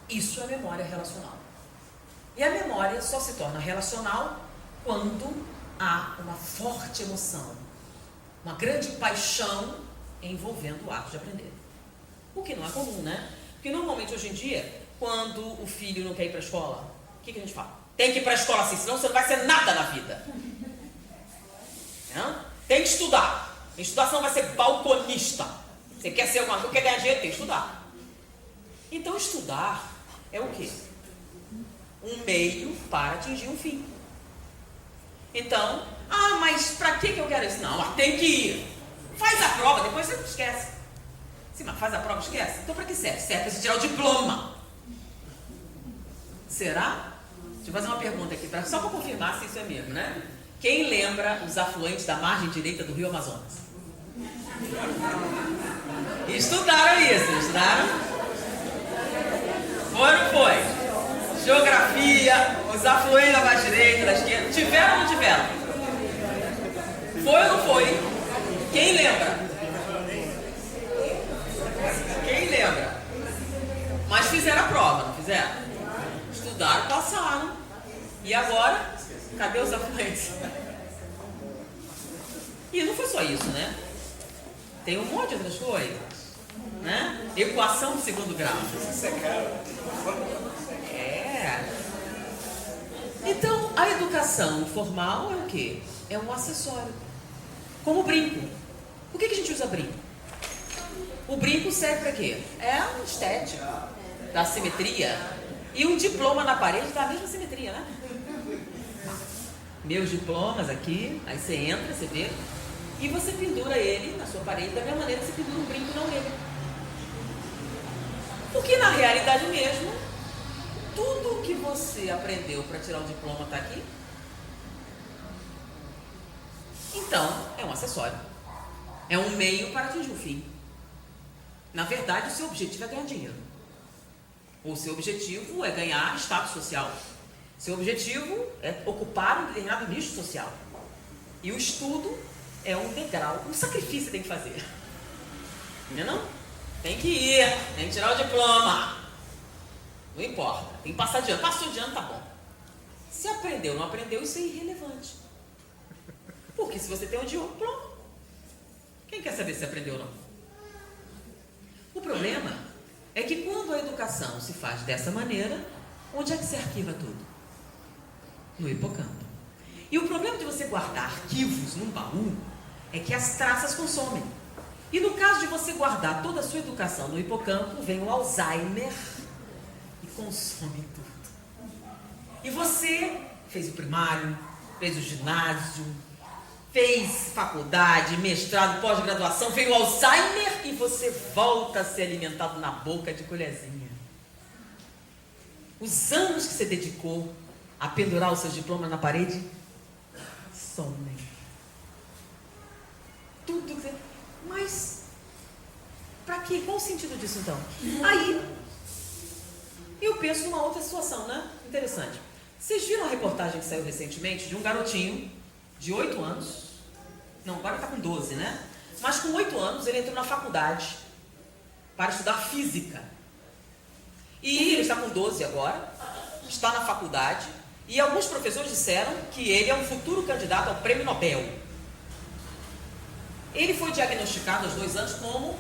Isso é memória relacional. E a memória só se torna relacional quando há uma forte emoção, uma grande paixão envolvendo o ato de aprender. O que não é comum, né? Porque normalmente hoje em dia, quando o filho não quer ir para a escola, o que a gente fala? Tem que ir para a escola assim, senão você não vai ser nada na vida. Não? Tem que estudar. Tem que estudar, senão vai ser balconista. Você quer ser alguma coisa, quer ganhar dinheiro, tem que estudar. Então estudar é o quê? Um meio para atingir um fim. Então, mas para que eu quero isso? Não, mas tem que ir. Faz a prova, depois você esquece. Sim, mas faz a prova, esquece. Então para que serve? Serve para você tirar o diploma. Será? Deixa eu fazer uma pergunta aqui, só para confirmar se isso é mesmo, né? Quem lembra os afluentes da margem direita do Rio Amazonas? Estudaram isso, estudaram? Foi ou não foi? Geografia, os afluentes da margem direita, da esquerda, tiveram ou não tiveram? Foi ou não foi? Quem lembra? Quem lembra? Mas fizeram a prova, não fizeram? Estudaram, passaram. E agora, cadê os afluentes? E não foi só isso, né? Tem um monte de outras coisas, né? Equação de segundo grau. Então, a educação formal é o quê? É um acessório. Como o brinco. Por que a gente usa brinco? O brinco serve para quê? É uma estética, da simetria. E um diploma na parede dá a mesma simetria, né? Meus diplomas aqui, aí você entra, você vê, e você pendura ele na sua parede da mesma maneira que você pendura um brinco na orelha. Porque na realidade mesmo, tudo que você aprendeu para tirar o diploma está aqui. Então, é um acessório. É um meio para atingir o fim. Na verdade, o seu objetivo é ganhar dinheiro. O seu objetivo é ganhar status social. Seu objetivo é ocupar um determinado nicho social. E o estudo é um degrau, um sacrifício que tem que fazer. Entendeu? Não? Tem que ir, tem que tirar o diploma. Não importa, tem que passar de ano. Passou de ano, tá bom. Se aprendeu ou não aprendeu, isso é irrelevante. Porque se você tem um diploma, quem quer saber se aprendeu ou não? O problema é que quando a educação se faz dessa maneira, onde é que se arquiva tudo? No hipocampo. E o problema de você guardar arquivos num baú é que as traças consomem. E no caso de você guardar toda a sua educação no hipocampo, vem o Alzheimer e consome tudo. E você fez o primário, fez o ginásio, fez faculdade, mestrado, pós-graduação, veio o Alzheimer e você volta a ser alimentado na boca de colherzinha. Os anos que você dedicou a pendurar os seus diplomas na parede somem. Tudo que você... Mas, pra quê? Qual o sentido disso então? Aí, eu penso numa outra situação, né? Interessante. Vocês viram a reportagem que saiu recentemente de um garotinho de 8 anos, não, agora está com 12, né? Mas com 8 anos ele entrou na faculdade para estudar física. E ele está com 12 agora, está na faculdade, e alguns professores disseram que ele é um futuro candidato ao prêmio Nobel. Ele foi diagnosticado aos 2 anos como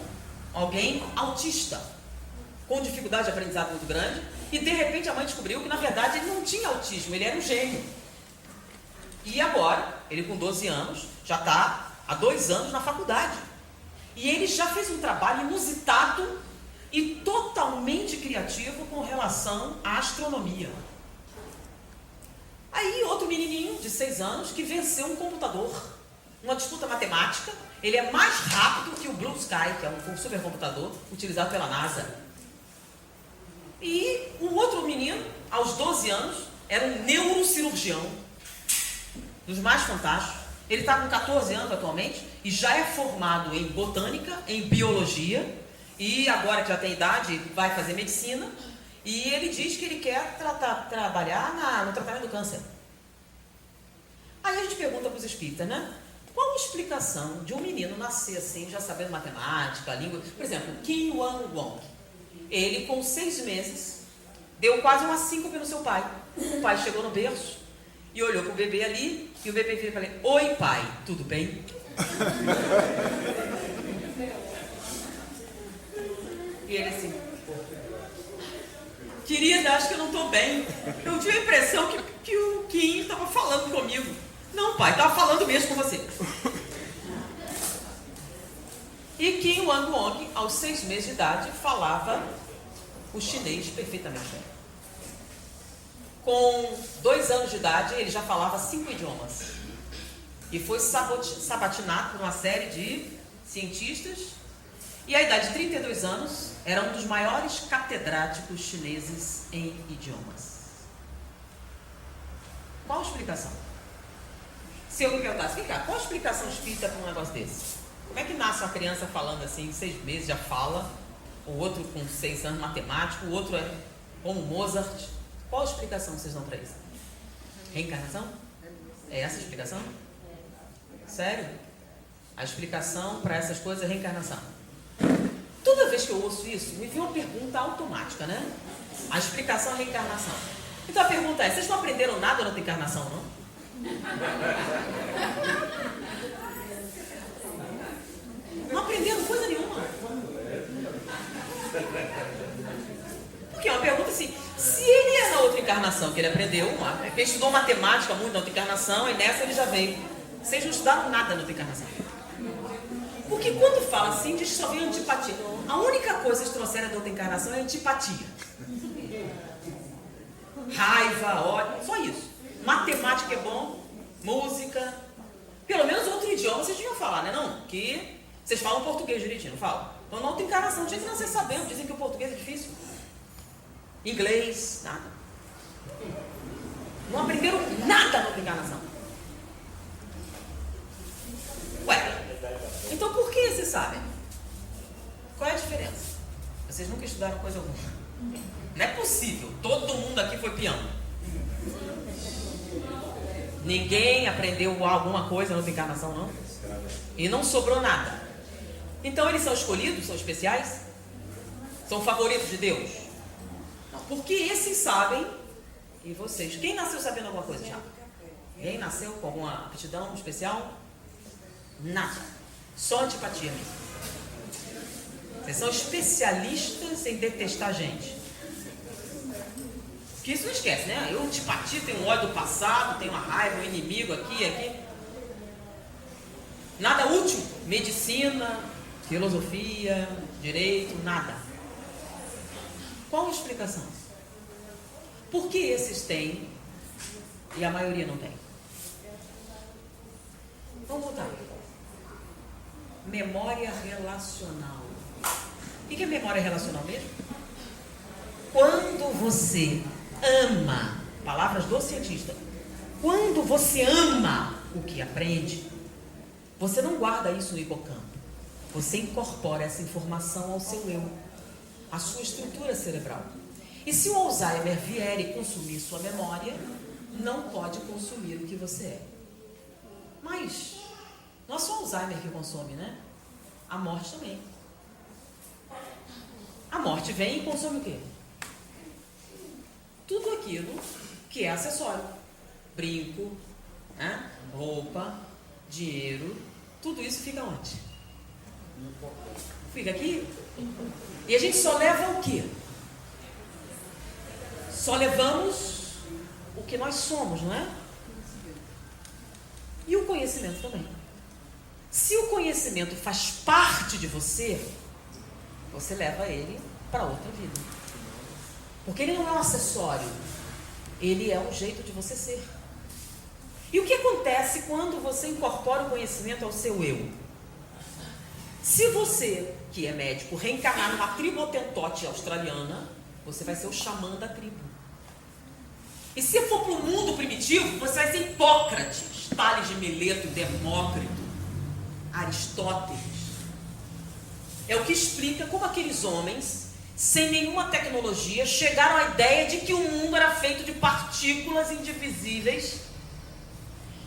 alguém autista, com dificuldade de aprendizado muito grande, e de repente a mãe descobriu que na verdade ele não tinha autismo, ele era um gênio. E agora, ele com 12 anos, já está há 2 anos na faculdade. E ele já fez um trabalho inusitado e totalmente criativo com relação à astronomia. Aí outro menininho de 6 anos que venceu um computador, uma disputa matemática. Ele é mais rápido que o Blue Sky, que é um supercomputador utilizado pela NASA. E um outro menino, aos 12 anos, era um neurocirurgião, dos mais fantásticos. Ele está com 14 anos atualmente e já é formado em botânica, em biologia, e agora que já tem idade, vai fazer medicina. E ele diz que ele quer trabalhar no tratamento do câncer. Aí a gente pergunta para os espíritas, né? Qual a explicação de um menino nascer assim, já sabendo matemática, língua? Por exemplo, Kim Wang-wong. Ele, com 6 meses, deu quase uma síncope no seu pai. O pai chegou no berço e olhou para o bebê ali, e o bebê vira para ele: oi, pai, tudo bem? E ele assim: querida, acho que eu não estou bem. Eu tive a impressão que o Kim estava falando comigo. Não, pai, estava falando mesmo com você. E Kim Wang-wong, aos 6 meses de idade, falava o chinês perfeitamente. Com 2 anos de idade, ele já falava 5 idiomas. E foi sabatinado por uma série de cientistas. E à idade de 32 anos, era um dos maiores catedráticos chineses em idiomas. Qual a explicação? Se eu me perguntasse, vem cá, qual a explicação espírita para um negócio desse? Como é que nasce uma criança falando assim, 6 meses já fala, o outro com 6 anos matemático, o outro é como Mozart? Qual a explicação vocês dão para isso? Reencarnação? É essa a explicação? Sério? A explicação para essas coisas é reencarnação. Toda vez que eu ouço isso, me vem uma pergunta automática, né? A explicação é reencarnação. Então a pergunta é: vocês não aprenderam nada na outra encarnação, não? Não aprenderam coisa nenhuma. Porque é uma pergunta assim: se ele é na outra encarnação, que ele aprendeu, que ele estudou matemática muito na outra encarnação, e nessa ele já veio. Vocês não estudaram nada na outra encarnação. Porque quando fala assim, diz que só vem antipatia. A única coisa que eles trouxeram da outra encarnação é antipatia. Raiva, ódio, só isso. Matemática é bom, música. Pelo menos outro idioma vocês deviam falar, né? Não, que vocês falam português direitinho, não falam? Então na outra encarnação tinha que nascer sabendo. Dizem que o português é difícil. Inglês, nada. Não aprenderam nada na outra encarnação. Ué, então por que vocês sabem? Qual é a diferença? Vocês nunca estudaram coisa alguma. Não é possível. Todo mundo aqui foi peão. Ninguém aprendeu alguma coisa na outra encarnação, não? E não sobrou nada. Então eles são escolhidos? São especiais? São favoritos de Deus? Não, porque esses sabem. E vocês? Quem nasceu sabendo alguma coisa já? Quem nasceu com alguma aptidão especial? Nada. Só antipatia mesmo. Vocês são especialistas em detestar gente. Que isso não esquece, né? Eu antipatia, tenho um ódio do passado, tenho uma raiva, um inimigo aqui. Nada útil. Medicina, filosofia, direito, nada. Qual a explicação? Por que esses têm e a maioria não tem? Vamos voltar. Memória relacional. O que é memória relacional mesmo? Quando você ama, palavras do cientista, quando você ama o que aprende, você não guarda isso no hipocampo. Você incorpora essa informação ao seu eu, à sua estrutura cerebral. E se o Alzheimer vier e consumir sua memória, não pode consumir o que você é. Mas não é só o Alzheimer que consome, né? A morte também. A morte vem e consome o quê? Tudo aquilo que é acessório. Brinco, né? Roupa, dinheiro, tudo isso fica onde? Fica aqui. E a gente só leva o quê? Só levamos o que nós somos, não é? E o conhecimento também. Se o conhecimento faz parte de você, você leva ele para outra vida. Porque ele não é um acessório, ele é um jeito de você ser. E o que acontece quando você incorpora o conhecimento ao seu eu? Se você, que é médico, reencarnar numa tribo Hottentote australiana, você vai ser o xamã da tribo. E se for para o mundo primitivo, você vai ser Hipócrates, Tales de Mileto, Demócrito, Aristóteles. É o que explica como aqueles homens, sem nenhuma tecnologia, chegaram à ideia de que o mundo era feito de partículas indivisíveis,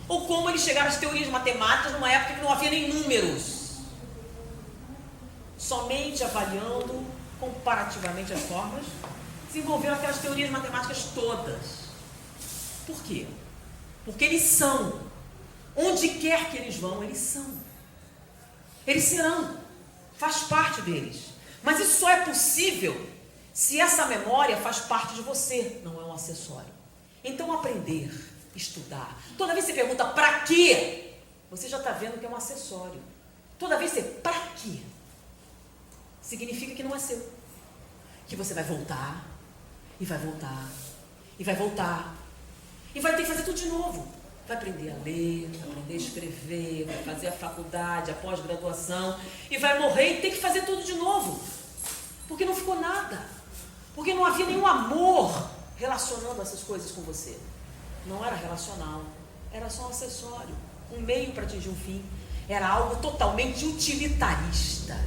ou como eles chegaram às teorias matemáticas numa época que não havia nem números. Somente avaliando comparativamente as formas, desenvolveram aquelas teorias matemáticas todas. Por quê? Porque eles são. Onde quer que eles vão, eles são. Eles serão. Faz parte deles. Mas isso só é possível se essa memória faz parte de você, não é um acessório. Então aprender, estudar. Toda vez que você pergunta para quê, você já está vendo que é um acessório. Toda vez que você para quê, significa que não é seu. Que você vai voltar, e vai voltar, e vai voltar, e vai ter que fazer tudo de novo. Vai aprender a ler, vai aprender a escrever, vai fazer a faculdade, a pós-graduação, e vai morrer e ter que fazer tudo de novo. Porque não ficou nada. Porque não havia nenhum amor relacionando essas coisas com você. Não era relacional, era só um acessório, um meio para atingir um fim. Era algo totalmente utilitarista.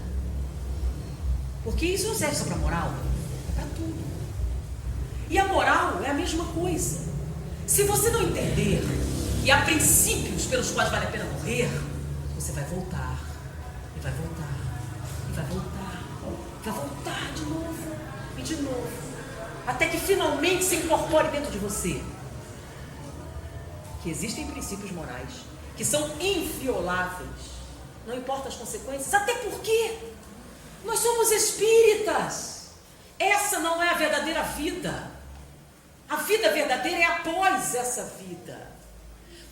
Porque isso não serve só para moral, é para tudo. E a moral é a mesma coisa. Se você não entender, e há princípios pelos quais vale a pena morrer, você vai voltar, e vai voltar, e vai voltar, e vai voltar de novo, e de novo, até que finalmente se incorpore dentro de você que existem princípios morais que são invioláveis, não importa as consequências, até porque nós somos espíritas. Essa não é a verdadeira vida. A vida verdadeira é após essa vida.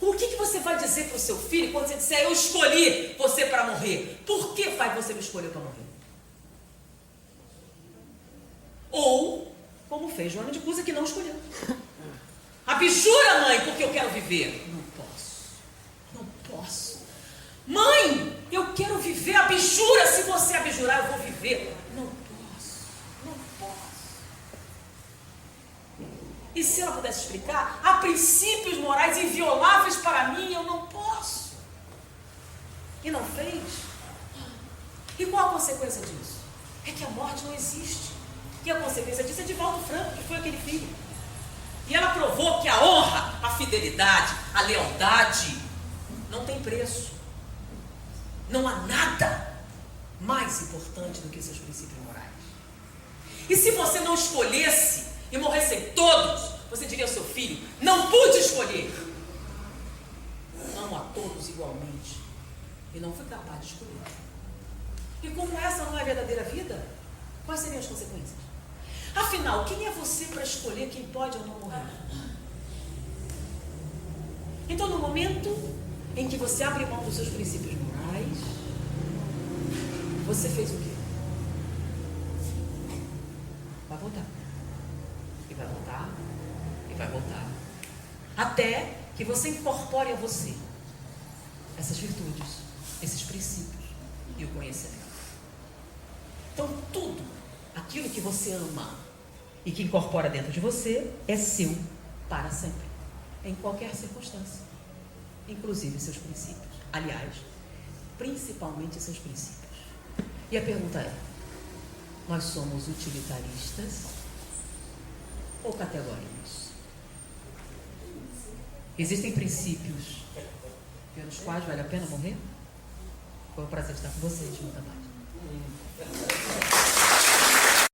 O que você vai dizer para o seu filho quando você disser: eu escolhi você para morrer? Por que, pai, você me escolheu para morrer? Ou, como fez Joana de Cusa, que não escolheu. Abjura, mãe, porque eu quero viver. Não posso. Não posso. Mãe, eu quero viver. Abjura, se você abjurar, eu vou viver. Não posso. Não posso. E se ela pudesse explicar, há princípios morais invioláveis para mim, eu não posso. E não fez. E qual a consequência disso? É que a morte não existe. E a consequência disso é de Valdo Franco, que foi aquele filho. E ela provou que a honra, a fidelidade, a lealdade não tem preço. Não há nada mais importante do que seus princípios morais. E se você não escolhesse e morressem todos, você diria ao seu filho: não pude escolher. Amo a todos igualmente e não fui capaz de escolher. E como essa não é a verdadeira vida, quais seriam as consequências? Afinal, quem é você para escolher quem pode ou não morrer? Então, no momento em que você abre mão dos seus princípios morais, você fez o quê? Vai voltar. E vai voltar. E vai voltar. Até que você incorpore a você essas virtudes, esses princípios e o conhecimento. Então, tudo aquilo que você ama e que incorpora dentro de você é seu para sempre, em qualquer circunstância, inclusive seus princípios. Aliás, principalmente seus princípios. E a pergunta é: nós somos utilitaristas ou categóricos? Existem princípios pelos quais vale a pena morrer? Foi um prazer estar com vocês, muita paz.